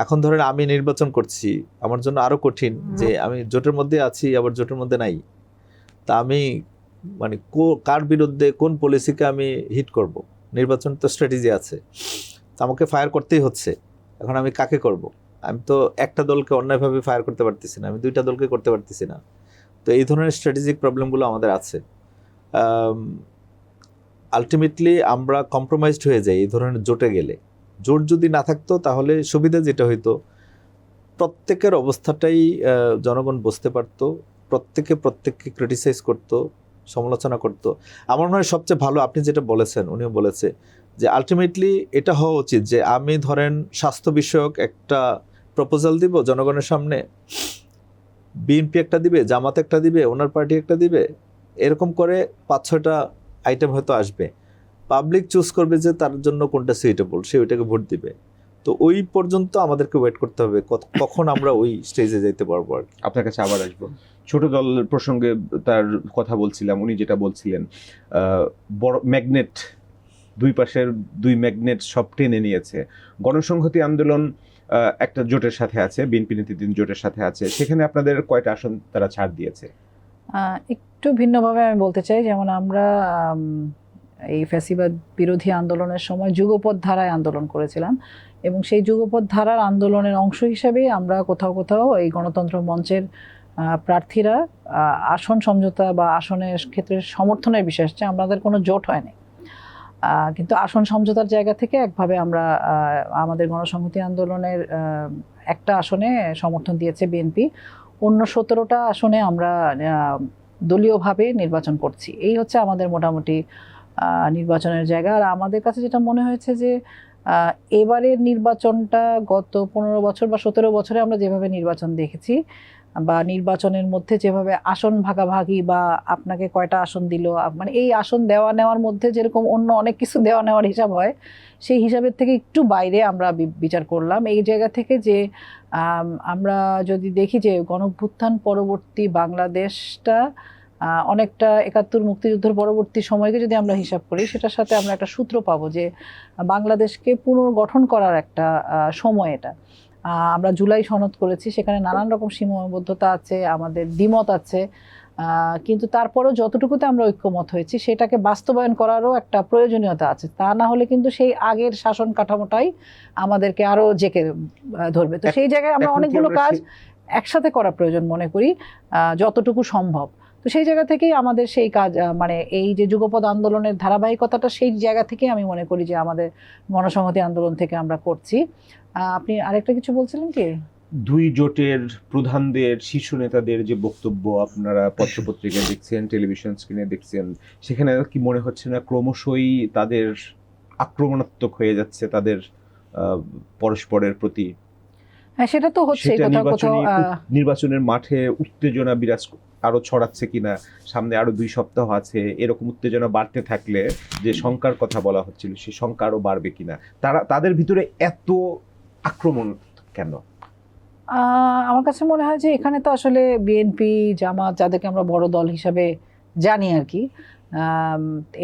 এখন ধরেন আমি নির্বাচন করছি, আমার জন্য আরো কঠিন যে আমি জোটের মধ্যে আছি আবার জোটের মধ্যে নাই। তা আমি মানে কার বিরুদ্ধে কোন পলিসিকে আমি হিট করব, নির্বাচন তো স্ট্র্যাটেজি আছে, তো আমাকে ফায়ার করতেই হচ্ছে। এখন আমি কাকে করব? আমি তো একটা দলকে অন্যায়ভাবে ফায়ার করতে পারতেছি না, আমি 2টা দলকে করতে পারতেছি না। তো এই ধরনের স্ট্র্যাটেজিক প্রবলেমগুলো আমাদের আছে। আলটিমেটলি আমরা কম্প্রোমাইজড হয়ে যাই এই ধরনের জোটে গেলে। জোট যদি না থাকতো তাহলে সুবিধা যেটা হইতো, প্রত্যেকের অবস্থাটাই জনগণ বুঝতে পারতো, প্রত্যেককে ক্রিটিসাইজ করতো, সমালোচনা করতো। আমার মনে হয় সবচেয়ে ভালো আপনি যেটা বলেছেন, উনিও বলেছে যে আলটিমেটলি এটা হওয়া উচিত যে আমি ধরেন স্বাস্থ্য বিষয়ক একটা প্রপোজাল দিব জনগণের সামনে, বিএনপি একটা দিবে, জামাত একটা দিবে, ওনার পার্টি একটা দিবে, এরকম করে 5-6টা আইটেম হয়তো আসবে। পাবলিক চুজ করবে যে তার জন্য কোনটা সুইটেবল, সে ওইটাকে ভোট দিবে। তো ওই পর্যন্ত আমাদেরকে ওয়েট করতে হবে কখন আমরা ওই স্টেজে যেতে পারবো আর কি। আপনার কাছে আবার আসবো, ছোট দল প্রসঙ্গে তার কথা বলছিলাম, উনি যেটা বলছিলেন বড় ম্যাগনেট, 2 পাশের 2 ম্যাগনেট সব টেনে নিয়েছে। গণসংহতি আন্দোলন একটা জোটের সাথে আছে, বিএনপি নেতৃত্বাধীন জোটের সাথে আছে, সেখানে আপনাদের কয়টা আসন তারা ছাড় দিয়েছে? একটু ভিন্নভাবে আমি বলতে চাই, যেমন আমরা এই ফ্যাসিবাদ বিরোধী আন্দোলনের সময় যুগপৎ ধারায় আন্দোলন করেছিলাম, এবং সেই যুগপৎ ধারার আন্দোলনের অংশ হিসেবে আমরা কোথাও কোথাও এই গণতন্ত্র মঞ্চের প্রার্থীরা আসন সমঝোতা বা আসনের ক্ষেত্রে সমর্থনের বিষয় আসছে, আমাদের কোনো জোট হয়নি। কিন্তু আসন সমঝোতার জায়গা থেকে একভাবে আমরা আমাদের গণসংহতি আন্দোলনের একটা আসনে সমর্থন দিয়েছে বিএনপি, অন্য 17টা আসনে আমরা দলীয়ভাবে নির্বাচন করছি। এই হচ্ছে আমাদের মোটামুটি নির্বাচনের জায়গা। আর আমাদের কাছে যেটা মনে হয়েছে যে এবারের নির্বাচনটা গত 15 বছর বা 17 বছরে আমরা যেভাবে নির্বাচন দেখেছি, বা নির্বাচনের মধ্যে যেভাবে আসন ভাগাভাগি বা আপনাকে কয়টা আসন দিল, মানে এই আসন দেওয়া নেওয়ার মধ্যে যেরকম অন্য অনেক কিছু দেওয়া নেওয়ার হিসাব হয়, সেই হিসাবের থেকে একটু বাইরে আমরা বিচার করলাম এই জায়গা থেকে যে আমরা যদি দেখি যে গণঅভ্যুত্থান পরবর্তী বাংলাদেশটা অনেকটা ৭১ মুক্তিযুদ্ধের পরবর্তী সময়কে যদি আমরা হিসাব করি, সেটার সাথে আমরা একটা সূত্র পাবো যে বাংলাদেশকে পুনর্গঠন করার একটা সময় এটা। আমরা জুলাই সনদ করেছি, সেখানে নানান রকম সীমাবদ্ধতা আছে, আমাদের দ্বিমত আছে, কিন্তু তারপরেও যতটুকুতে আমরা ঐক্যমত হয়েছি সেটাকে বাস্তবায়ন করারও একটা প্রয়োজনীয়তা আছে। তা না হলে কিন্তু সেই আগের শাসন কাঠামোটাই আমাদেরকে আরো জেকে ধরবে। তো সেই জায়গায় আমরা অনেকগুলো কাজ একসাথে করা প্রয়োজন মনে করি, যতটুকু সম্ভব। তো সেই জায়গা থেকেই আমাদের সেই কাজ, মানে এই যে যুগপৎ আন্দোলনের ধারাবাহিকতাটা, সেই জায়গা থেকে আমি মনে করি যে আমাদের গণসংহতি আন্দোলন থেকে আমরা করছি। আপনি আরেকটা কিছু বলছিলেন কি? দুই জোটের প্রধানদের, শীর্ষ নেতাদের যে বক্তব্য আপনারা পত্রপত্রিকায় দেখছেন, টেলিভিশন স্ক্রিনে দেখছেন, সেখানে কি মনে হচ্ছে না ক্রমশই তাদের আক্রমণাত্মক হয়ে যাচ্ছে তাদের পরস্পরের প্রতি? হ্যাঁ, সেটা তো হচ্ছে নির্বাচনের মাঠে উত্তেজনা বিরাজ আরো ছড়াচ্ছে কিনা, সামনে আরো 2 সপ্তাহ আছে, এরকম উত্তেজনা বাড়তে থাকলে যে শঙ্কার কথা বলা হচ্ছিল সেই শঙ্কা আরো বাড়বে কিনা, তাদের ভিতরে এত আক্রমণ কেন? আমার কাছে মনে হয় যে এখানে তো আসলে বিএনপি, জামাত, যাদেরকে আমরা বড় দল হিসাবে জানি আর কি,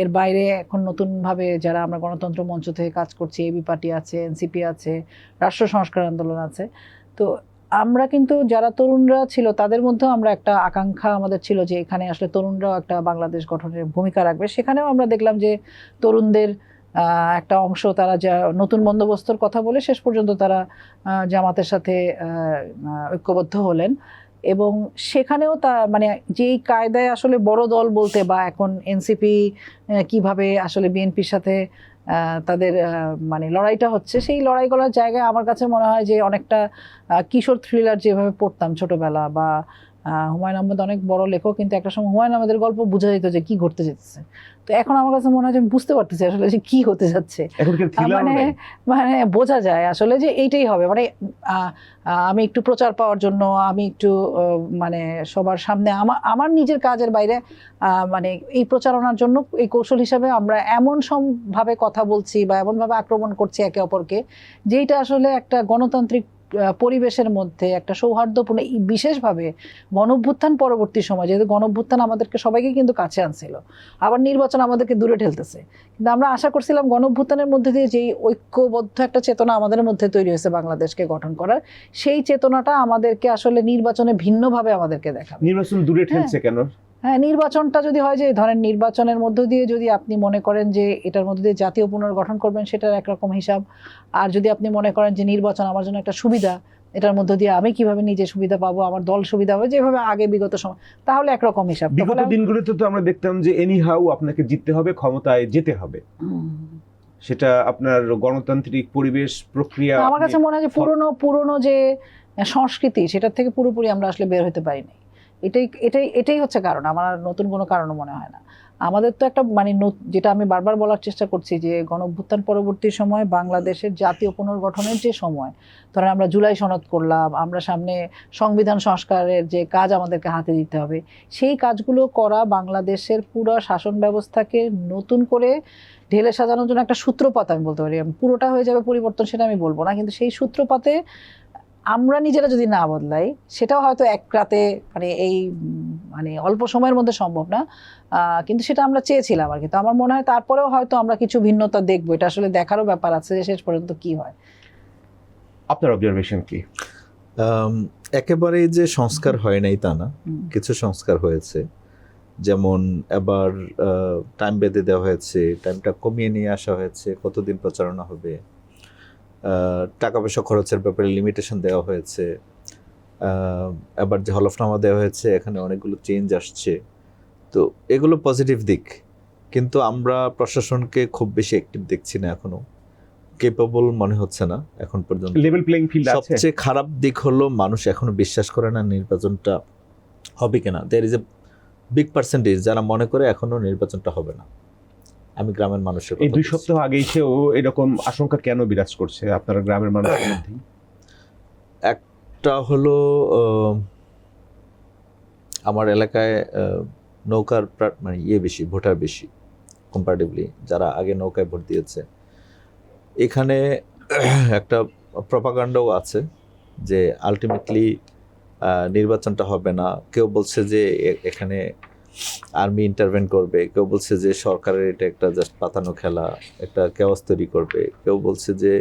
এর বাইরে এখন নতুনভাবে যারা আমরা গণতন্ত্র মঞ্চ থেকে কাজ করছি, এবি পার্টি আছে, এনসিপি আছে, রাষ্ট্র সংস্কার আন্দোলন আছে। তো আমরা কিন্তু যারা তরুণরা ছিল তাদের মধ্যেও আমরা একটা আকাঙ্ক্ষা আমাদের ছিল যে এখানে আসলে তরুণরাও একটা বাংলাদেশ গঠনের ভূমিকা রাখবে। সেখানেও আমরা দেখলাম যে তরুণদের একটা অংশ তারা যা নতুন বন্দোবস্তর কথা বলে শেষ পর্যন্ত তারা জামাতের সাথে ঐক্যবদ্ধ হলেন, এবং সেখানেও তা মানে যেই কায়দায় আসলে বড় দল বলতে, বা এখন এনসিপি কিভাবে আসলে বিএনপির সাথে তাদের মানে লড়াইটা হচ্ছে, সেই লড়াই করার জায়গায় আমার কাছে মনে হয় যে অনেকটা কিশোর থ্রিলার যেভাবে পড়তাম ছোটবেলা, বা হুমায়ুন আহমেদ অনেক বড় লেখক, কিন্তু একটা সময় হুমায়ুন আহমেদের গল্প বোঝা যেত যে কি ঘটতে যেতেছে। তো এখন আমার কাছে মনে হয় যে আমি বুঝতে পারতেছি আসলে যে কি হতে যাচ্ছে, মানে বোঝা যায় আসলে যে এইটাই হবে। মানে আমি একটু প্রচার পাওয়ার জন্য, আমি একটু মানে সবার সামনে আমার নিজের কাজের বাইরে মানে এই প্রচারণার জন্য এই কৌশল হিসাবে আমরা এমন ভাবে কথা বলছি বা এমনভাবে আক্রমণ করছি একে অপরকে, যেটা আসলে একটা গণতান্ত্রিক পরিবেশের মধ্যে একটা সৌহার্দ্যপূর্ণ, বিশেষভাবে গণঅভ্যুত্থান পরবর্তী সময়, যেহেতু গণঅভ্যুত্থান আমাদেরকে সবাইকে কিন্তু কাছে আনছিল, আবার নির্বাচন আমাদেরকে দূরে ঠেলতেছে, কিন্তু আমরা আশা করছিলাম গণঅভ্যুত্থানের মধ্যে দিয়ে যেই ঐক্যবদ্ধ একটা চেতনা আমাদের মধ্যে তৈরি হয়েছে বাংলাদেশকে গঠন করার, সেই চেতনাটা আমাদেরকে আসলে নির্বাচনে ভিন্নভাবে আমাদেরকে দেখাবে। নির্বাচন দূরে ঠেলছে কেন? হ্যাঁ, নির্বাচনটা যদি হয় যে ধরেন নির্বাচনের মধ্য দিয়ে যদি আপনি মনে করেন যে এটার মধ্যে দিয়ে জাতীয় পুনর্গঠন করবেন, সেটার একরকম হিসাব। আর যদি আপনি মনে করেন যে নির্বাচন আমার জন্য একটা সুবিধা, এটার মধ্যে দিয়ে আমি কিভাবে নিজে সুবিধা পাবো, আমার দল সুবিধা হবে, যেভাবে আগে বিগত সময়, তাহলে একরকম হিসাব। বিগত দিনগুলোতে তো আমরা দেখতাম যে এনিহাউ আপনাকে জিততে হবে, ক্ষমতায় যেতে হবে, সেটা আপনার গণতান্ত্রিক পরিবেশ প্রক্রিয়া। আমার কাছে মনে হয় যে পুরনো যে সংস্কৃতি, সেটার থেকে পুরোপুরি আমরা আসলে বের হতে পারিনি। এটাই হচ্ছে কারণ, আমার নতুন কোনো কারণও মনে হয় না। আমাদের তো একটা মানে যেটা আমি বারবার বলার চেষ্টা করছি যে গণঅভ্যুত্থান পরবর্তী সময় বাংলাদেশের জাতীয় পুনর্গঠনের যে সময়, ধরেন আমরা জুলাই সনদ করলাম, আমরা সামনে সংবিধান সংস্কারের যে কাজ আমাদেরকে হাতে দিতে হবে, সেই কাজগুলো করা বাংলাদেশের পুরো শাসন ব্যবস্থাকে নতুন করে ঢেলে সাজানোর জন্য একটা সূত্রপাত আমি বলতে পারি। পুরোটা হয়ে যাবে পরিবর্তন সেটা আমি বলবো না, কিন্তু সেই সূত্রপাতে আমরা নিজেরা যদি না বদলাই, সেটাও হয়তো এক রাতে মানে এই মানে অল্প সময়ের মধ্যে সম্ভব না, কিন্তু সেটা আমরা চেয়েছিলাম আর কি। তো আমার মনে হয় তারপরেও হয়তো আমরা কিছু ভিন্নতা দেখবো, এটা আসলে দেখারও ব্যাপার আছে যে শেষ পর্যন্ত কি হয়। আপনার অবজারভেশন কি? একেবারেই যে সংস্কার হয় নাই তা না, কিছু সংস্কার হয়েছে। যেমন এবার টাইম বেঁধে দেওয়া হয়েছে, টাইমটা কমিয়ে নিয়ে আসা হয়েছে, কতদিন প্রচারণা হবে, টাকা পয়সা খরচের ব্যাপারে লিমিটেশন দেওয়া হয়েছে, এবার যে হলফনামা দেওয়া হয়েছে এখানে অনেকগুলো চেঞ্জ আসছে। তো এগুলো পজিটিভ দিক, কিন্তু আমরা প্রশাসনকে খুব বেশি অ্যাক্টিভ দেখছি না, এখনো কেপেবল মনে হচ্ছে না এখন পর্যন্ত। লেভেল প্লেইং ফিল্ড আছে। সবচেয়ে খারাপ দিক হলো মানুষ এখনো বিশ্বাস করে না নির্বাচনটা হবে কিনা। There is a big percentage যারা মনে করে এখনো নির্বাচনটা হবে না। আমি গ্রামের মানুষের এই 2 সপ্তাহ আগেই সেও এরকম আশঙ্কা কেন বিরাজ করছে আপনারা গ্রামের মানুষের মধ্যে? একটা হলো আমার এলাকায় নৌকার মানে বেশি, ভোটার বেশি কম্পারেটিভলি যারা আগে নৌকায় ভোট দিয়েছে। এখানে একটা প্রপাগান্ডাও আছে যে আলটিমেটলি নির্বাচনটা হবে না। কেউ বলছে যে এখানে আর্মি ইন্টারভেন করবে, কেউ বলছে যে সরকারের এটা একটা জাস্ট পাতানো খেলা, একটা কেওয়াস তৈরি করবে, কেউ বলছে যে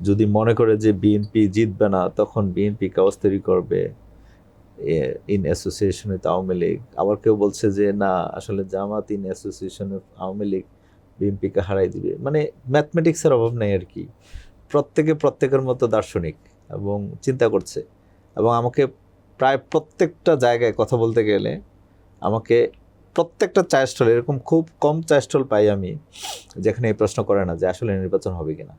যদি মনে করে যে বিএনপি জিতবে না তখন বিএনপি কেওয়াস তৈরি করবে in association with Awami League. আবার কেউ বলছে যে না, আসলে Jamaat in association with Awami League বিএনপিকে হারাই দিবে। মানে ম্যাথমেটিক্সের অভাব নেই আর কি। প্রত্যেকের মতো দার্শনিক এবং চিন্তা করছে। এবং আমাকে প্রায় প্রত্যেকটা জায়গায় কথা বলতে গেলে আমাকে প্রত্যেকটা চায়ের স্টল, এরকম খুব কম চায়ের স্টল পাই আমি যেখানে এই প্রশ্ন করে না যে আসলে নির্বাচন হবে কিনা।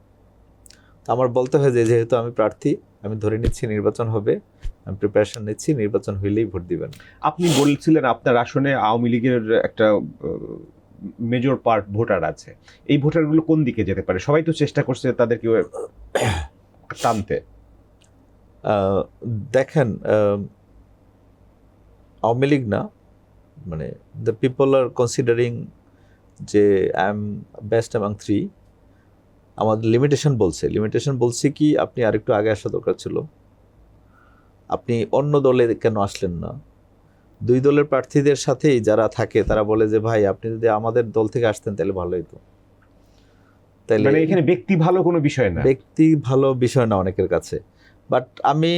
তো আমার বলতে হয় যে যেহেতু আমি প্রার্থী, আমি ধরে নিচ্ছি নির্বাচন হবে, আমি প্রিপারেশন নিচ্ছি, নির্বাচন হইলেই ভোট দিবেন। আপনি বলছিলেন আপনার আসনে আওয়ামী লীগের একটা মেজর পার্ট ভোটার আছে, এই ভোটারগুলো কোন দিকে যেতে পারে? সবাই তো চেষ্টা করছে তাদেরকে টানতে। দেখেন, আওয়ামী লীগ না, মানে দ্য পিপল আর কনসিডারিং যে I am best among three. আমাদের লিমিটেশন বলছে কি আপনি আরেকটু আগে আসা দরকার ছিল, আপনি অন্য দলে কেন আসলেন না? দুই দলের প্রার্থীদের সাথেই যারা থাকে তারা বলে যে ভাই আপনি যদি আমাদের দল থেকে আসতেন তাহলে ভালো হতো। তাহলে মানে এখানে ব্যক্তি ভালো কোনো বিষয় না, ব্যক্তি ভালো বিষয় না অনেকের কাছে। বাট আমি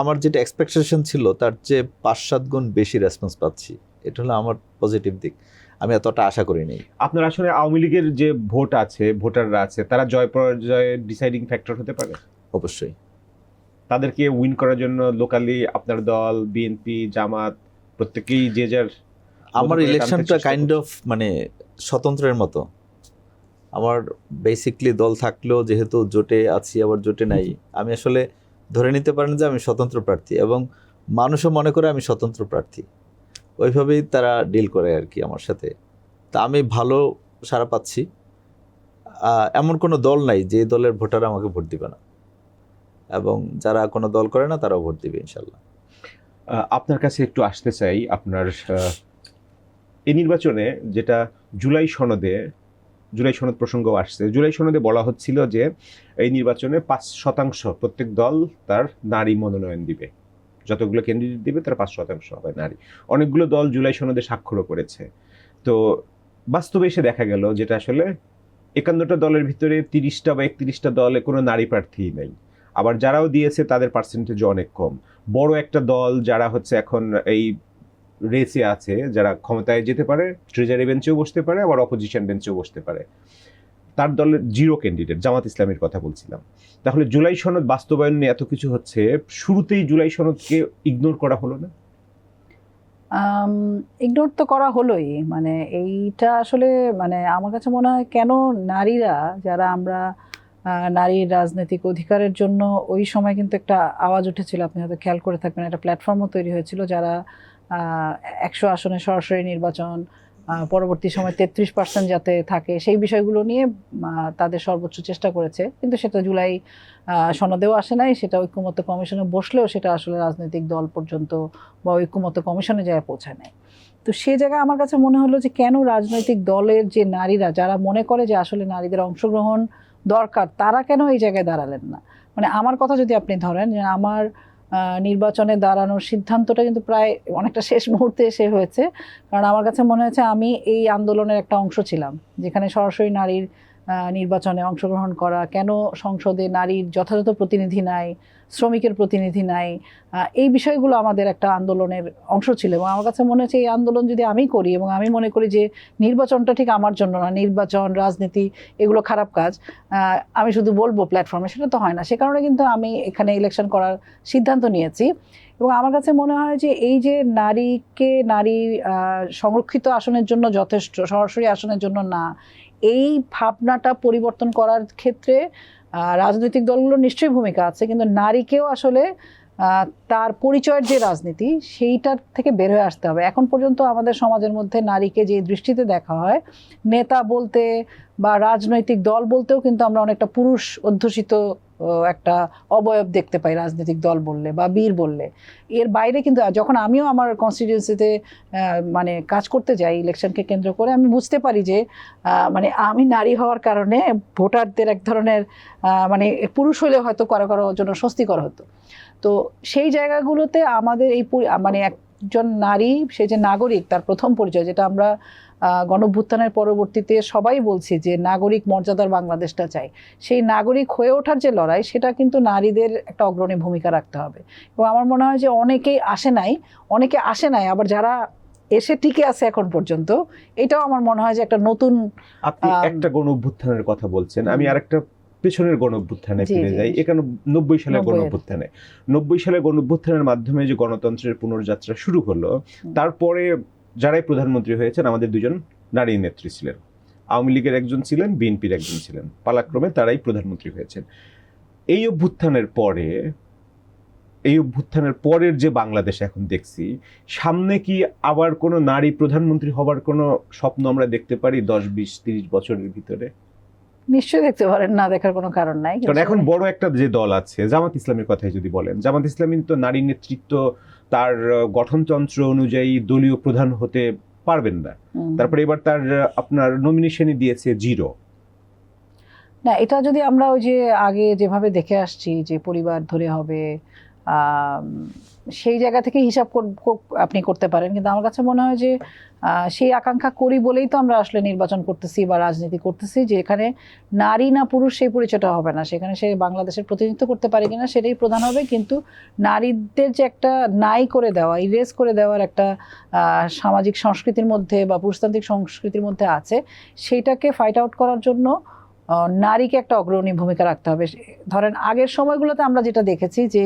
আমার যেটা এক্সপেকটেশন ছিল তার চেয়ে 5-7 গুণ বেশি রেসপন্স পাচ্ছি, এটা হলো আমার পজিটিভ দিক। আমি এতটা আশা করিনি। আপনার আসলে আওয়ামী লীগের যে ভোট আছে, ভোটাররা আছে, তারা জয় পরাজয়ের ডিসাইডিং ফ্যাক্টর হতে পারে। অবশ্যই তাদেরকে উইন করার জন্য লোকালি আপনার দল, বিএনপি, জামাত প্রত্যেকেই যে যার, আমার ইলেকশনটা কাইন্ড অফ মানে স্বতন্ত্রের মতো। আমার বেসিকলি দল থাকলেও যেহেতু জোটে আছি আবার জোটে নাই, আমি আসলে ধরে নিতে পারেন যে আমি স্বতন্ত্র প্রার্থী এবং মানুষও মনে করে আমি স্বতন্ত্র প্রার্থী। ওইভাবেই তারা ডিল করে আর কি আমার সাথে। তা আমি ভালো সাড়া পাচ্ছি। এমন কোনো দল নাই যে দলের ভোটার আমাকে ভোট দিবে না, এবং যারা কোনো দল করে না তারাও ভোট দিবে ইনশাল্লাহ। আপনার কাছে একটু আসতে চাই, আপনার এই নির্বাচনে যেটা জুলাই সনদ প্রসঙ্গ আসছে, জুলাই সনদে বলা হচ্ছিল যে এই নির্বাচনে 5% প্রত্যেক দল তার নারী মনোনয়ন দিবে, যতগুলো ক্যান্ডিডেট দিবে তার 5% হবে নারী। অনেকগুলো দল জুলাই সনদে স্বাক্ষরও করেছে। তো বাস্তবে এসে দেখা গেল যেটা আসলে 51টা দলের ভিতরে 30টা বা 31টা দলে কোনো নারী প্রার্থী নেই। আবার যারাও দিয়েছে তাদের পার্সেন্টেজ অনেক কম। বড় একটা দল যারা হচ্ছে এখন এই রেসে আছে, যারা ক্ষমতায় যেতে পারে, ট্রেজারি বেঞ্চেও বসতে পারে, আবার অপোজিশন বেঞ্চেও বসতে পারে, তার দলের 0 ক্যান্ডিডেট, জামাত ইসলামের কথা বলছিলাম। তাহলে জুলাই সনদ বাস্তবায়ন নিয়ে এত কিছু হচ্ছে, শুরুতেই জুলাই সনদকে ইগনোর করা হলো না? ইগনোর তো করা হলোই। মানে এইটা আসলে মানে আমার কাছে মনে হয় কেন নারীরা যারা আমরা নারীর রাজনৈতিক অধিকারের জন্য ওই সময় কিন্তু একটা আওয়াজ উঠেছিল, আপনি হয়তো খেয়াল করে থাকবেন, একটা প্ল্যাটফর্মও তৈরি হয়েছিল যারা 100 আসনে সরাসরি নির্বাচন, পরবর্তী সময় 33% যাতে থাকে সেই বিষয়গুলো নিয়ে তাদের সর্বোচ্চ চেষ্টা করেছে। কিন্তু সেটা জুলাই সনদেও আসে নাই, সেটা ঐক্যমত্য কমিশনে বসলেও সেটা আসলে রাজনৈতিক দল পর্যন্ত বা ঐক্যমত্য কমিশনে যায় পৌঁছায় নাই। তো সে জায়গায় আমার কাছে মনে হলো যে কেন রাজনৈতিক দলের যে নারীরা যারা মনে করে যে আসলে নারীদের অংশগ্রহণ দরকার, তারা কেন এই জায়গায় দাঁড়ালেন না। মানে আমার কথা যদি আপনি ধরেন যে আমার নির্বাচনে দাঁড়ানোর সিদ্ধান্তটা কিন্তু প্রায় অনেকটা শেষ মুহূর্তে এসে হয়েছে, কারণ আমার কাছে মনে হয়েছে আমি এই আন্দোলনের একটা অংশ ছিলাম যেখানে সরাসরি নারীর নির্বাচনে অংশগ্রহণ করা, কেন সংসদে নারীর যথাযথ প্রতিনিধি নাই, শ্রমিকের প্রতিনিধি নাই, এই বিষয়গুলো আমাদের একটা আন্দোলনের অংশ ছিল। এবং আমার কাছে মনে হচ্ছে এই আন্দোলন যদি আমি করি এবং আমি মনে করি যে নির্বাচনটা ঠিক আমার জন্য না, নির্বাচন রাজনীতি এগুলো খারাপ কাজ, আমি শুধু বলবো প্ল্যাটফর্মে, সেটা তো হয় না। সে কারণে কিন্তু আমি এখানে ইলেকশন করার সিদ্ধান্ত নিয়েছি। এবং আমার কাছে মনে হয় যে এই যে নারীর সংরক্ষিত আসনের জন্য যথেষ্ট, সরাসরি আসনের জন্য না, এই ভাবনাটা পরিবর্তন করার ক্ষেত্রে রাজনৈতিক দলগুলোর নিশ্চয়ই ভূমিকা আছে, কিন্তু নারীকেও আসলে তার পরিচয়ের যে রাজনীতি সেইটার থেকে বের হয়ে আসতে হবে। এখন পর্যন্ত আমাদের সমাজের মধ্যে নারীকে যে দৃষ্টিতে দেখা হয়, নেতা বলতে বা রাজনৈতিক দল বলতেও কিন্তু আমরা অনেকটা পুরুষ অধ্যুষিত একটা অবয়ব দেখতে পাই রাজনৈতিক দল বললে বা বীর বললে। এর বাইরে কিন্তু যখন আমিও আমার কনস্টিটিউয়েন্সিতে মানে কাজ করতে যাই ইলেকশনকে কেন্দ্র করে, আমি বুঝতে পারি যে মানে আমি নারী হওয়ার কারণে ভোটারদের এক ধরনের মানে পুরুষ হলে হয়তো কারো কারো জন্য স্বস্তিকর হতো। তো সেই জায়গাগুলোতে আমাদের এই মানে একজন নারী, সে যে নাগরিক, তার প্রথম পরিচয়, যেটা আমরা গণঅভ্যুত্থানের পরবর্তীতে সবাই বলছি যে নাগরিক মর্যাদার বাংলাদেশটা চাই, সেই নাগরিক হয়ে ওঠার যে লড়াই, সেটা কিন্তু নারীদের একটা অগ্রণী ভূমিকা রাখতে হবে। এবং আমার মনে হয় যে অনেকে আসে নাই আবার যারা এসে টিকে আছে এখন পর্যন্ত, এটাও আমার মনে হয় যে একটা নতুন। আপনি একটা গণ অভ্যুত্থানের কথা বলছেন, আমি আরেকটা পেছনের গণ অভ্যুত্থানে ফিরে যাই। এখানে 90 সালের গণ অভ্যুত্থানে, 90 সালের গণ অভ্যুত্থানের মাধ্যমে যে গণতন্ত্রের পুনর্যাত্রা শুরু হলো, তারপরে যারাই প্রধানমন্ত্রী হয়েছেন আমাদের দুজন নারী নেত্রী ছিলেন। আওয়ামী লীগের একজন ছিলেন, বিএনপির একজন ছিলেন, পালাক্রমে তারাই প্রধানমন্ত্রী হয়েছেন। এই অভ্যুত্থানের পরের যে বাংলাদেশ এখন দেখছি, সামনে কি আবার কোনো নারী প্রধানমন্ত্রী হবার কোনো স্বপ্ন আমরা দেখতে পারি 10, 20, 30 বছরের ভিতরে? নিশ্চয়ই দেখতে পারেন, না দেখার কোনো কারণ নাই। কারণ এখন বড় একটা যে দল আছে, জামাত ইসলামের কথাই যদি বলেন, জামাত ইসলামী তো নারী নেতৃত্ব তার গঠনতন্ত্র অনুযায়ী দলীয় প্রধান হতে পারবেন না। তারপরে এবার তার আপনার নমিনেশনই দিয়েছে 0। না, এটা যদি আমরা ওই যে আগে যেভাবে দেখে আসছি যে পরিবার ধরে হবে, সেই জায়গা থেকে হিসাব আপনি করতে পারেন, কিন্তু আমার কাছে মনে হয় যে সেই আকাঙ্ক্ষা করি বলেই তো আমরা আসলে নির্বাচন করতেছি বা রাজনীতি করতেছি, যে এখানে নারী না পুরুষ সেই পরিচয়টা হবে না, সেখানে সে বাংলাদেশের প্রতিনিধিত্ব করতে পারে কিনা সেটাই প্রধান হবে। কিন্তু নারীদের যে একটা নাই করে দেওয়া, ইরেজ করে দেওয়ার একটা সামাজিক সংস্কৃতির মধ্যে বা পুরুষতান্ত্রিক সংস্কৃতির মধ্যে আছে, সেইটাকে ফাইট আউট করার জন্য নারীকে একটা অগ্রণী ভূমিকা রাখতে হবে। ধরেন আগের সময়গুলোতে আমরা যেটা দেখেছি যে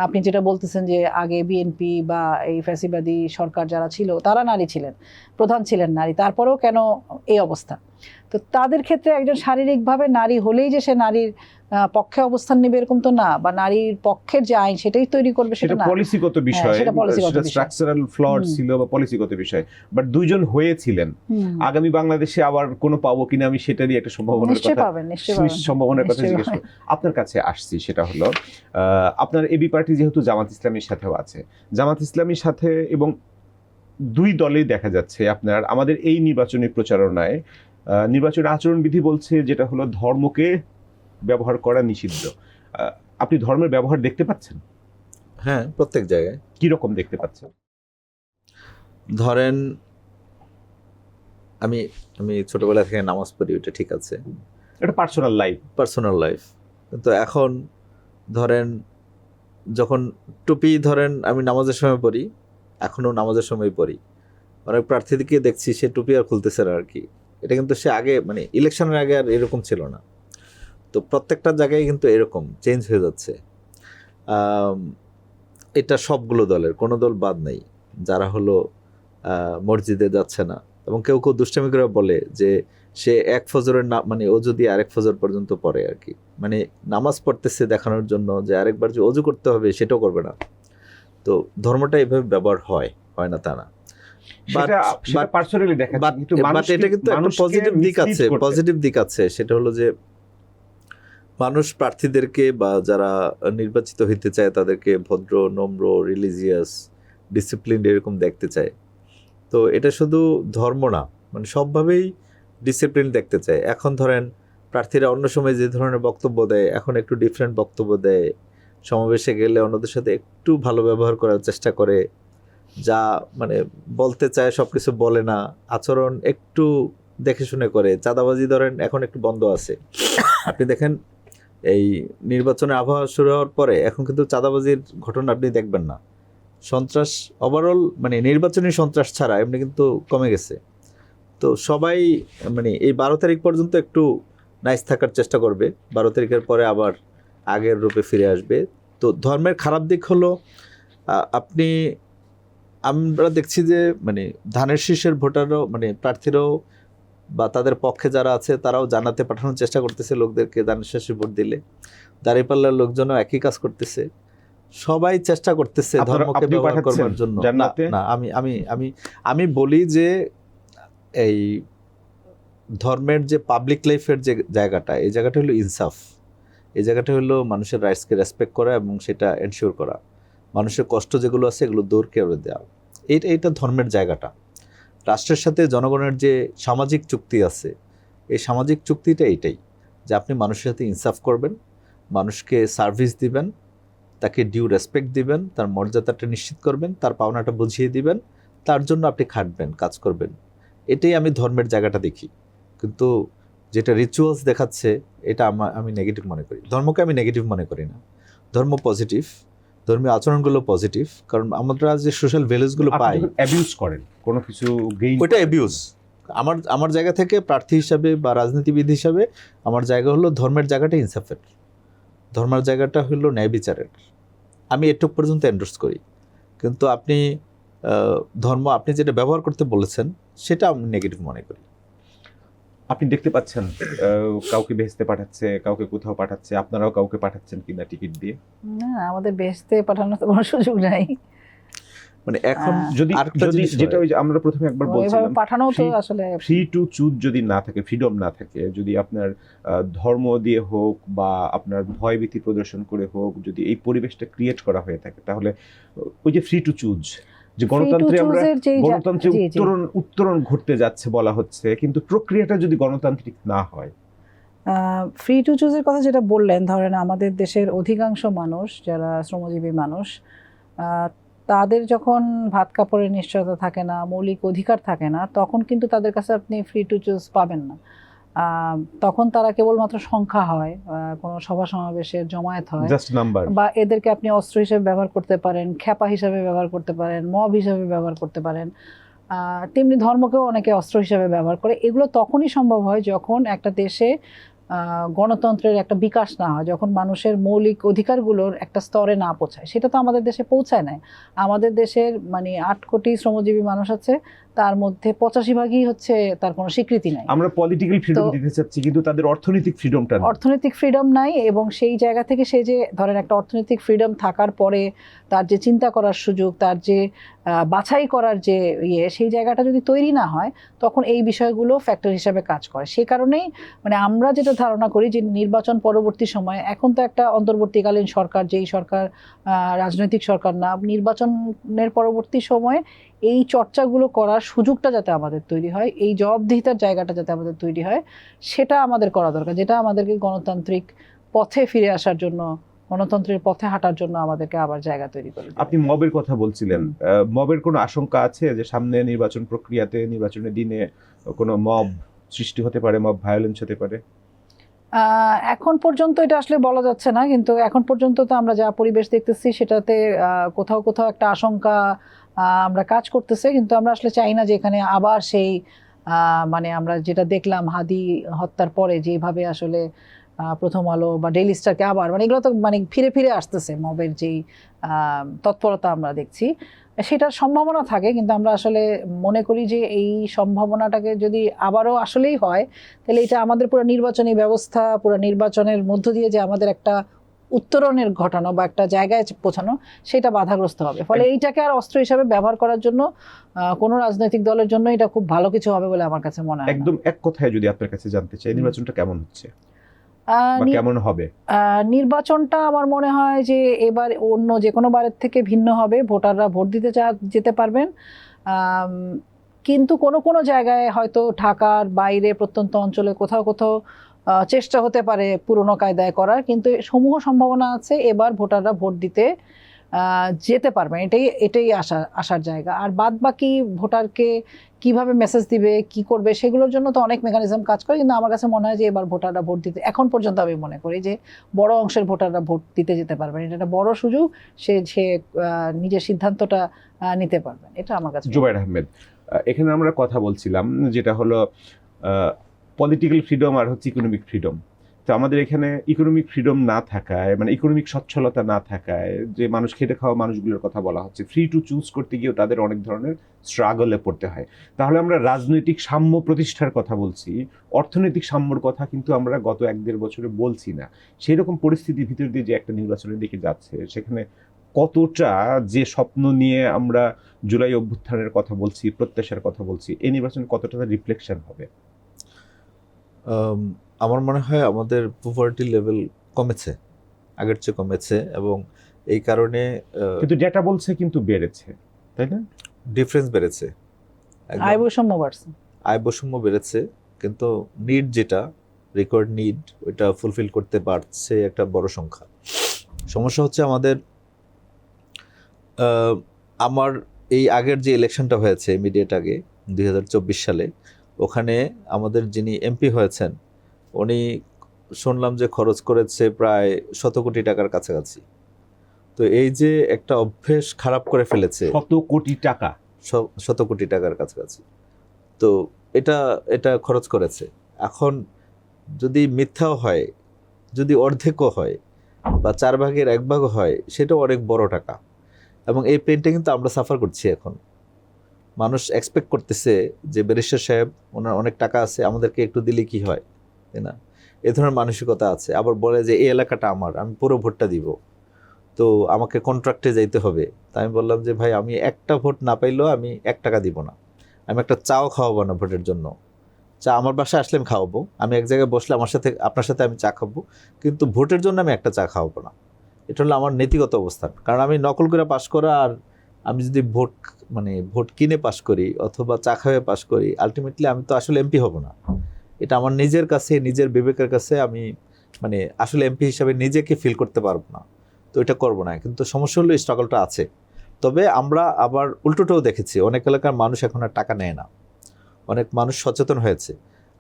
আপনি যেটা বলতেছেন যে আগে বিএনপি বা এই ফ্যাসিবাদী সরকার যারা ছিল তারা নারী ছিলেন, প্রধান ছিলেন নারী, তারপরেও কেন এই অবস্থা? তো তাদের ক্ষেত্রে একজন শারীরিকভাবে নারী হলেই যে সে নারীর পক্ষে অবস্থান নেবে এরকম তো না, বা নারীর পক্ষের যে আইন সেটাই তৈরি করবে সেটা না, পলিসিগত বিষয়, সেটা স্ট্রাকচারাল ফ্লড ছিল বা পলিসিগত বিষয়। বাট দুইজন হয়েছিলেন। আগামী বাংলাদেশে আবার কোনো পাবো কিনা আমি সেটারই একটা সম্ভাবনার কথা জিজ্ঞেস করব। আপনার কাছে আসছি, সেটা হলো আপনার এবি পার্টি যেহেতু জামাত ইসলামীর সাথেও আছে, জামাত ইসলামীর সাথে এবং দুই দলেই দেখা যাচ্ছে আপনার আমাদের এই নির্বাচনী প্রচারণায় নির্বাচনী আচরণবিধি বলছে যেটা হলো ধর্মকে ব্যবহার করা নিষিদ্ধ। আপনি ধর্মের ব্যবহার দেখতে পাচ্ছেন? হ্যাঁ, প্রত্যেক জায়গায়। কি রকম দেখতে পাচ্ছেন? ধরেন আমি ছোটবেলা থেকে নামাজ পড়ি, ওটা ঠিক আছে, এটা পার্সোনাল লাইফ। কিন্তু এখন ধরেন যখন টুপি ধরেন আমি নামাজের সময় পড়ি, এখনো নামাজের সময় পড়ি, অনেক প্রার্থীদেরকে দেখছি সে টুপি আর খুলতেছে না আর কি। এটা কিন্তু সে আগে মানে ইলেকশনের আগে আর এরকম ছিল না। তো প্রত্যেকটা জায়গায় কিন্তু এরকম চেঞ্জ হয়ে যাচ্ছে। এটা সবগুলো দলের, কোনো দল বাদ নেই যারা হলো মসজিদে যাচ্ছে না। এবং কেউ কেউ দুষ্টামি করে বলে যে সে এক ফজরের না মানে ও যদি আরেক ফজর পর্যন্ত পড়ে আর কি, মানে নামাজ পড়তেছে দেখানোর জন্য যে আরেকবার যে অজু করতে হবে সেটাও করবে না। তো ধর্মটা এভাবে ব্যবহার হয় না তা না। এটা কিন্তু একটা পজিটিভ দিক আছে, সেটা হলো যে মানুষ প্রার্থীদেরকে বা যারা নির্বাচিত হইতে চায় তাদেরকে ভদ্র, নম্র, রিলিজিয়াস, ডিসিপ্লিন এরকম দেখতে চায়। তো এটা শুধু ধর্ম না, মানে সবভাবেই ডিসিপ্লিন দেখতে চায়। এখন ধরেন প্রার্থীরা অন্য সময় যে ধরনের বক্তব্য দেয়, এখন একটু ডিফারেন্ট বক্তব্য দেয়। সমাবেশে গেলে অন্যদের সাথে একটু ভালো ব্যবহার করার চেষ্টা করে, যা মানে বলতে চায় সব কিছু বলে না, আচরণ একটু দেখে শুনে করে। চাঁদাবাজি ধরেন এখন একটু বন্ধ আছে। আপনি দেখেন এই নির্বাচনের আবহাওয়া শুরু হওয়ার পরে এখন কিন্তু চাঁদাবাজির ঘটনা আপনি দেখবেন না। সন্ত্রাস ওভারঅল মানে নির্বাচনী সন্ত্রাস ছাড়া এমনি কিন্তু কমে গেছে। তো সবাই মানে এই 12 তারিখ পর্যন্ত একটু নাইস থাকার চেষ্টা করবে, 12 তারিখের পরে আবার আগের রূপে ফিরে আসবে। তো ধর্মের খারাপ দিক হলো আমরা দেখছি যে মানে ধানের শীষের ভোটারও মানে প্রার্থীরাও বা তাদের পক্ষে যারা আছে তারাও জানাতে পাঠানোর চেষ্টা করতেছে লোকদেরকে ধানের শীষে ভোট দিলে। দাঁড়িপাল্লার লোকজনও একই কাজ করতেছে, সবাই চেষ্টা করতেছে ধর্মকে ব্যবহার করবার জন্য। না, আমি বলি যে এই ধর্মের যে পাবলিক লাইফের যে জায়গাটা, এই জায়গাটা হলো ইনসাফ। এই জায়গাটা হলো মানুষের রাইটসকে রেসপেক্ট করা এবং সেটা এনশিওর করা, মানুষের কষ্ট যেগুলো আছে এগুলো দূর করে দেওয়া। এটা ধর্মের জায়গাটা। রাষ্ট্রের সাথে জনগণের যে সামাজিক চুক্তি আছে, এই সামাজিক চুক্তিটা এইটাই, যে আপনি মানুষের সাথে ইনসাফ করবেন, মানুষকে সার্ভিস দিবেন, তাকে ডিউ রেসপেক্ট দিবেন, তার মর্যাদাটা নিশ্চিত করবেন, তার পাওনাটা বুঝিয়ে দিবেন, তার জন্য আপনি খাটবেন, কাজ করবেন। এটাই আমি ধর্মের জায়গাটা দেখি। কিন্তু যেটা রিচুয়ালস দেখাচ্ছে এটা আমি নেগেটিভ মনে করি। ধর্মকে আমি নেগেটিভ মনে করি না, ধর্ম পজিটিভ, ধর্মীয় আচরণগুলো পজিটিভ, কারণ আমরা যে সোশ্যাল ভ্যালুসগুলো পাই, অ্যাবিউজ করেন কোনো কিছু গেইন, ওইটা অ্যাবিউজ। আমার জায়গা থেকে প্রার্থী হিসাবে বা রাজনীতিবিদ হিসাবে আমার জায়গা হলো ধর্মের জায়গাটা ইনসাফের, ধর্মের জায়গাটা হলো ন্যায় বিচারের। আমি এটুক পর্যন্ত এন্ডোর্স করি। কিন্তু আপনি ধর্ম আপনি যেটা ব্যবহার করতে বলেছেন সেটা আমি নেগেটিভ মনে করি। আপনি দেখতে পাচ্ছেন কাউকে বেহেশতে পাঠাচ্ছে, কাউকে কোথাও পাঠাচ্ছে, আপনারাও কাউকে পাঠাচ্ছেন কিনা টিকিট দিয়ে? না, আমাদের বেহেশতে পাঠানোর তো কোনো সুযোগ নাই। মানে এখন যদি আরেকটা যদি জিনিস যেটা হয়, ওই যে আমরা প্রথমে একবার বলছিলাম, পাঠানো তো আসলে ফ্রি টু চুজ যদি না থাকে, ফ্রিডম না থাকে, যদি আপনার ধর্ম দিয়ে হোক বা আপনার ভয়ভীতি প্রদর্শন করে হোক, যদি এই পরিবেশটা ক্রিয়েট করা হয়ে থাকে, তাহলে ওই যে ফ্রি টু চুজ, যে গণতন্ত্রে আমরা গণতন্ত্রে উত্তরণ ঘটতে যাচ্ছে বলা হচ্ছে, কিন্তু প্রক্রিয়াটা যদি গণতান্ত্রিক না হয়। ফ্রি টু চুজের কথা যেটা বললেন, ধরেন আমাদের দেশের অধিকাংশ মানুষ যারা শ্রমজীবী মানুষ, তাদের যখন ভাত কাপড়ের নিশ্চয়তা থাকে না, মৌলিক অধিকার থাকে না, তখন কিন্তু তাদের কাছে আপনি ফ্রি টু চুজ পাবেন না। তখন তারা কেবলমাত্র সংখ্যা হয়, কোনো সভা সমাবেশের জমায়েত হয়, জাস্ট নাম্বার, বা এদেরকে আপনি অস্ত্র হিসেবে ব্যবহার করতে পারেন, খেপা হিসেবে ব্যবহার করতে পারেন, মব হিসেবে ব্যবহার করতে পারেন। তেমনি ধর্মকেও অনেকে অস্ত্র হিসেবে ব্যবহার করে। এগুলো তখনই সম্ভব হয় যখন একটা দেশে গণতন্ত্রের একটা বিকাশ না হয়, যখন মানুষের মৌলিক অধিকারগুলোর একটা স্তরে না পৌঁছায়। সেটা তো আমাদের দেশে পৌঁছায় নাই। আমাদের দেশের 8 কোটি শ্রমজীবী মানুষ আছে, তার মধ্যে 85% হচ্ছে তার কোনো স্বীকৃতি নাই। আমরা পলিটিক্যাল ফ্রিডম দিতে চাচ্ছি, কিন্তু তাদের অর্থনৈতিক ফ্রিডমটা নেই। অর্থনৈতিক ফ্রিডম নাই, এবং সেই জায়গা থেকে সে যে ধরেন একটা অর্থনৈতিক ফ্রিডম থাকার পরে তার যে চিন্তা করার সুযোগ, তার যে বাছাই করার যে সেই জায়গাটা যদি তৈরি না হয়, তখন এই বিষয়গুলো ফ্যাক্টর হিসাবে কাজ করে। সেই কারণেই আমরা যেটা ধারণা করি যে নির্বাচন পরবর্তী সময়ে, এখন তো একটা অন্তর্বর্তীকালীন সরকার, যেই সরকার রাজনৈতিক সরকার না, নির্বাচনের পরবর্তী সময়ে এই চর্চাগুলো করার সুযোগটা যাতে আমাদের তৈরি হয়, এই জবাবদিহিতার জায়গাটা যাতে আমাদের তৈরি হয়, সেটা আমাদের করা দরকার, যেটা আমাদেরকে গণতান্ত্রিক পথে ফিরে আসার জন্য, গণতন্ত্রের পথে হাঁটার জন্য আমাদেরকে আবার জায়গা তৈরি করে। আপনি মবের কথা বলছিলেন, মবের কোনো আশঙ্কা আছে যে সামনে নির্বাচন প্রক্রিয়াতে, নির্বাচনের দিনে কোনো মব সৃষ্টি হতে পারে, মব ভায়োলেন্স হতে পারে? এখন পর্যন্ত এটা আসলে বলা যাচ্ছে না, কিন্তু এখন পর্যন্ত তো আমরা যা পরিবেশ দেখতেছি সেটাতে কোথাও কোথাও একটা আশঙ্কা আমরা কাজ করতেছে। কিন্তু আমরা আসলে চাই না যে এখানে আবার সেই আমরা যেটা দেখলাম হাদি হত্যার পরে, যেভাবে আসলে প্রথম আলো বা ডেইলি স্টারকে আবার এগুলো তো ফিরে ফিরে আসতেছে, মবের যেই তৎপরতা আমরা দেখছি, সেটার সম্ভাবনা থাকে। কিন্তু আমরা আসলে মনে করি যে এই সম্ভাবনাটাকে যদি আবারও আসলেই হয়, তাহলে এটা আমাদের পুরো নির্বাচনী ব্যবস্থা, পুরো নির্বাচনের মধ্য দিয়ে যে আমাদের একটা উত্তরণের ঘটানো বা একটা জায়গায় পৌঁছানো, সেটা বাধাগ্রস্ত হবে। ফলে এইটাকে আর অস্ত্র হিসাবে ব্যবহার করার জন্য কোনো রাজনৈতিক দলের জন্য এটা খুব ভালো কিছু হবে বলে আমার কাছে মনে হয়। একদম এক কথায় যদি আপনার কাছে জানতে চাই, নির্বাচনটা কেমন হচ্ছে বা কেমন হবে? নির্বাচনটা আমার মনে হয় যে এবার অন্য যে কোনো বারের থেকে ভিন্ন হবে। ভোটাররা ভোট দিতে যেতে পারবেন, কিন্তু কোনো কোনো জায়গায় হয়তো ঢাকার বাইরে প্রত্যন্ত অঞ্চলে কোথাও কোথাও চেষ্টা হতে পারে পুরনো কায়দায় করার, কিন্তু সমূহ সম্ভাবনা আছে এবার ভোটাররা ভোট দিতে যেতে পারবেন। এটাই আসার জায়গা। আর বাদ বাকি ভোটারকে কিভাবে মেসেজ দিবে, কি করবে, সেগুলোর জন্য তো অনেক মেকানিজম কাজ করে। কিন্তু আমার কাছে মনে হয় যে এবার ভোটাররা ভোট দিতে, এখন পর্যন্ত আমি মনে করি যে বড় অংশের ভোটাররা ভোট দিতে যেতে পারবেন। এটা একটা বড় সুযোগ, সে নিজের সিদ্ধান্তটা নিতে পারবেন, এটা আমার কাছে। জুবায়ের আহমেদ, এখানে আমরা কথা বলছিলাম যেটা হলো পলিটিক্যাল ফ্রিডম আর হচ্ছে ইকোনমিক ফ্রিডম। তো আমাদের এখানে ইকোনমিক ফ্রিডম না থাকায়, ইকোনমিক সচ্ছলতা না থাকায়, যে মানুষ খেটে খাওয়া মানুষগুলোর কথা বলা হচ্ছে, ফ্রি টু চুজ করতে গিয়েও তাদের অনেক ধরনের স্ট্রাগলে পড়তে হয়। তাহলে আমরা রাজনৈতিক সাম্য প্রতিষ্ঠার কথা বলছি, অর্থনৈতিক সাম্যর কথা কিন্তু আমরা গত 1-1.5 বছরে বলছি না। সেই রকম পরিস্থিতির ভিতর দিয়ে যে একটা নির্বাচনের দিকে যাচ্ছে, সেখানে কতটা যে স্বপ্ন নিয়ে আমরা জুলাই অভ্যুত্থানের কথা বলছি, প্রত্যাশার কথা বলছি, এই নির্বাচনে কতটা রিফ্লেকশন হবে? আমার মনে হয় আমাদের পভার্টি লেভেল কমেছে, আগের চেয়ে কমেছে, এবং এই কারণে কিন্তু ডেটা বলছে কিন্তু বেড়েছে, তাই না? ডিফারেন্স বেড়েছে, একদম। আয় বৈষম্য বাড়ছে। আয় বৈষম্য বেড়েছে, কিন্তু নিড যেটা রেকর্ড নিড ওইটা ফুলফিল করতে পারছে একটা বড় সংখ্যা। সমস্যা হচ্ছে আমাদের আমার এই আগের যে ইলেকশনটা হয়েছে ইমিডিয়েট আগে 2024 সালে, ওখানে আমাদের যিনি এমপি হয়েছেন উনি শুনলাম যে খরচ করেছে প্রায় 100 কোটি টাকার কাছাকাছি। তো এই যে একটা অভ্যেস খারাপ করে ফেলেছে, 100 কোটি টাকা, 100 কোটি টাকার কাছাকাছি, তো এটা খরচ করেছে। এখন যদি মিথ্যাও হয়, যদি অর্ধেকও হয়, বা 4 ভাগের 1 ভাগও হয়, সেটাও অনেক বড় টাকা। এবং এই পেনটা কিন্তু আমরা সাফার করছি এখন। মানুষ এক্সপেক্ট করতেছে যে ব্যারিস্টার সাহেব ওনার অনেক টাকা আছে, আমাদেরকে একটু দিলে কি হয়, তাই না? এ ধরনের মানসিকতা আছে। আবার বলে যে এই এলাকাটা আমার, আমি পুরো ভোটটা দিব, তো আমাকে কন্ট্রাক্টে যাইতে হবে। তাই আমি বললাম যে ভাই, আমি একটা ভোট না পাইলেও আমি 1 টাকা দিব না, আমি একটা চাও খাওয়াবো না ভোটের জন্য। চা আমার বাসায় আসলে আমি খাওয়াবো, আমি এক জায়গায় বসলে আপনার সাথে আমি চা খাবো, কিন্তু ভোটের জন্য আমি একটা চা খাওয়াবো না। এটা হলো আমার নীতিগত অবস্থান। কারণ আমি নকল করে পাশ করা, আর আমি যদি ভোট কিনে পাশ করি অথবা চা খাওয়ায় পাশ করি, আলটিমেটলি আমি তো আসলে এমপি হব না। এটা আমার নিজের কাছে, নিজের বিবেকের কাছে আমি আসলে এমপি হিসাবে নিজেকে ফিল করতে পারবো না, তো এটা করবো না। কিন্তু সমস্যা হলো এই স্ট্রাগলটা আছে। তবে আমরা আবার উল্টোটাও দেখেছি, অনেক এলাকার মানুষ এখন আর টাকা নেয় না, অনেক মানুষ সচেতন হয়েছে।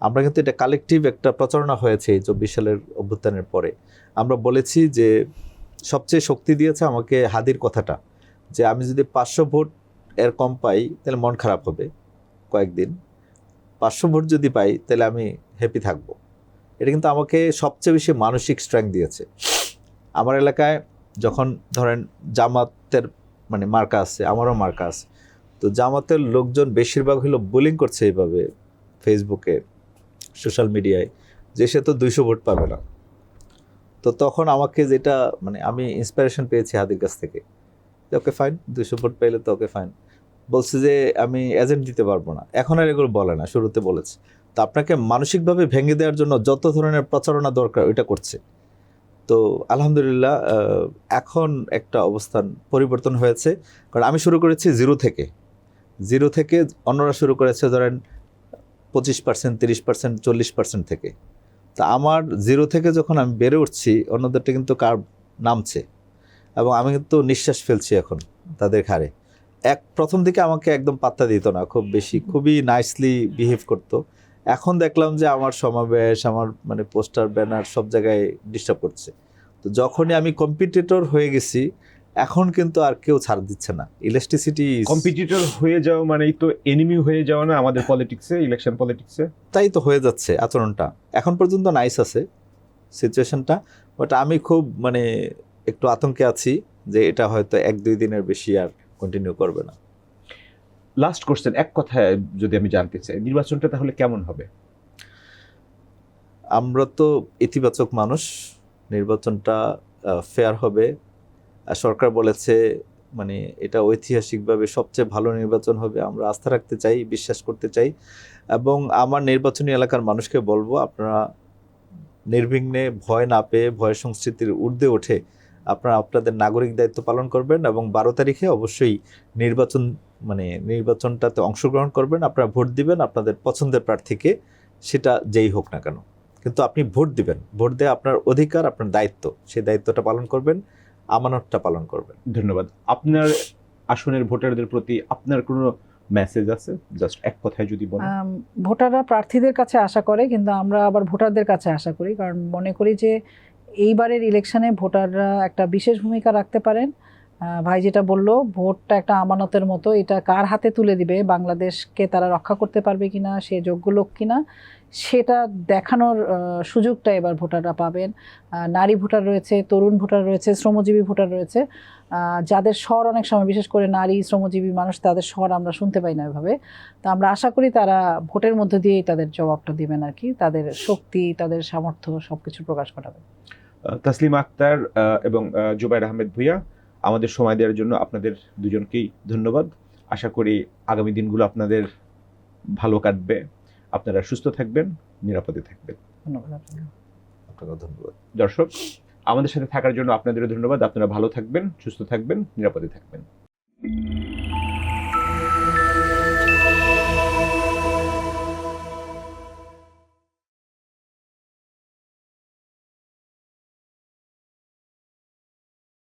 আমরা কিন্তু এটা কালেকটিভ একটা প্রচারণা হয়েছে এই 24 সালের অভ্যুত্থানের পরে। আমরা বলেছি যে সবচেয়ে শক্তি দিয়েছে আমাকে হাদির কথাটা, যে আমি যদি 500 ভোট এর কম পাই তাহলে মন খারাপ হবে কয়েকদিন, 500 ভোট যদি পাই তাহলে আমি হ্যাপি থাকবো। এটা কিন্তু আমাকে সবচেয়ে বেশি মানসিক স্ট্রেংথ দিয়েছে। আমার এলাকায় যখন ধরেন জামাতের মার্কা আছে, আমারও মার্কা আছে, তো জামাতের লোকজন বেশিরভাগ হলো বুলিং করছে এইভাবে ফেসবুকে, সোশ্যাল মিডিয়ায়, যে সে তো 200 ভোট পাবে না। তো তখন আমাকে যেটা আমি ইন্সপিরেশন পেয়েছি হাদির কাছ থেকে, যে ওকে ফাইন, 200 ভোট পাইলে তো ওকে ফাইন। বলছে যে আমি এজেন্ট দিতে পারবো না, এখন আর এগুলো বলে না, শুরুতে বলেছে। তো আপনাকে মানসিকভাবে ভেঙে দেওয়ার জন্য যত ধরনের প্রচারণা দরকার ওইটা করছে। তো আলহামদুলিল্লাহ এখন একটা অবস্থান পরিবর্তন হয়েছে। কারণ আমি শুরু করেছি জিরো থেকে, অন্যরা শুরু করেছে ধরেন 25%, 30%, 40% থেকে। তা আমার জিরো থেকে যখন আমি বেড়ে উঠছি, অন্যদেরটা কিন্তু কার্ভ নামছে, এবং আমি কিন্তু নিঃশ্বাস ফেলছি এখন তাদের ঘাড়ে। প্রথম দিকে আমাকে একদম পাত্তা দিত না, খুব বেশি, খুবই নাইসলি বিহেভ করতো। এখন দেখলাম যে আমার সমাবেশ, আমার পোস্টার ব্যানার সব জায়গায় ডিস্টার্ব করছে। তো যখনই আমি কম্পিটিটর হয়ে গেছি, এখন কিন্তু আর কেউ ছাড় দিচ্ছে না। ইলাস্টিসিটি, কম্পিটিটর হয়ে যাওয়া মানেই তো এনিমি হয়ে যাওয়া না আমাদের পলিটিক্সে, ইলেকশন পলিটিক্সে? তাই তো হয়ে যাচ্ছে আচরণটা। এখন পর্যন্ত নাইস আছে সিচুয়েশনটা, বাট আমি খুব একটু আতঙ্কে আছি যে এটা হয়তো 1-2 দিনের বেশি আর কন্টিনিউ করবে না। লাস্ট কোশ্চেন, এক কথায় যদি আমি জানতে চাই, নির্বাচনটা তাহলে কেমন হবে? আমরা তো ইতিবাচক মানুষ, নির্বাচনটা ফেয়ার হবে। সরকার বলেছে এটা ঐতিহাসিকভাবে সবচেয়ে ভালো নির্বাচন হবে। আমরা আস্থা রাখতে চাই, বিশ্বাস করতে চাই, এবং আমার নির্বাচনী এলাকার মানুষকে বলবো, আপনারা নির্বিঘ্নে, ভয় না পেয়ে, ভয় সংস্কৃতির ঊর্ধ্বে ওঠে আপনারা আপনাদের নাগরিক দায়িত্ব পালন করবেন, এবং 12 তারিখে অবশ্যই নির্বাচনটাতে অংশগ্রহণ করবেন। আপনারা ভোট দিবেন আপনাদের পছন্দের প্রার্থীকে, সেটা যেই হোক না কেন, কিন্তু আপনি ভোট দিবেন। ভোট দেওয়া আপনার অধিকার, আপনার দায়িত্ব, সেই দায়িত্বটা পালন করবেন, আমানতটা পালন করবেন। ধন্যবাদ। আপনার আসনের ভোটারদের প্রতি আপনার কোনো মেসেজ আছে, জাস্ট এক কথায় যদি বলেন? ভোটাররা প্রার্থীদের কাছে আশা করে, কিন্তু আমরা আবার ভোটারদের কাছে আশা করি, কারণ মনে করি যে এইবারের ইলেকশনে ভোটাররা একটা বিশেষ ভূমিকা রাখতে পারেন। ভাই যেটা বললো, ভোটটা একটা আমানতের মতো, এটা কার হাতে তুলে দিবে, বাংলাদেশকে তারা রক্ষা করতে পারবে কিনা, সে যোগ্য লোক কিনা, সেটা দেখানোর সুযোগটা এবার ভোটাররা পাবেন। নারী ভোটার রয়েছে, তরুণ ভোটার রয়েছে, শ্রমজীবী ভোটার রয়েছে, যাদের স্বর অনেক সময়, বিশেষ করে নারী শ্রমজীবী মানুষ, তাদের স্বর আমরা শুনতে পাই না এভাবে। তো আমরা আশা করি তারা ভোটের মধ্যে দিয়েই তাদের জবাবটা দিবেন আর কি, তাদের শক্তি, তাদের সামর্থ্য সব কিছু প্রকাশ ঘটাবেন। তাসলিমা আক্তার এবং জুবায়ের আহমেদ ভূঁইয়া, আমাদের সময় দেওয়ার জন্য আপনাদের দুজনকেই ধন্যবাদ। আশা করি আগামী দিনগুলো আপনাদের ভালো কাটবে, আপনারা সুস্থ থাকবেন, নিরাপদে থাকবেন। ধন্যবাদ। আপনাকে ধন্যবাদ। দর্শক, আমাদের সাথে থাকার জন্য আপনাদেরও ধন্যবাদ। আপনারা ভালো থাকবেন, সুস্থ থাকবেন, নিরাপদে থাকবেন।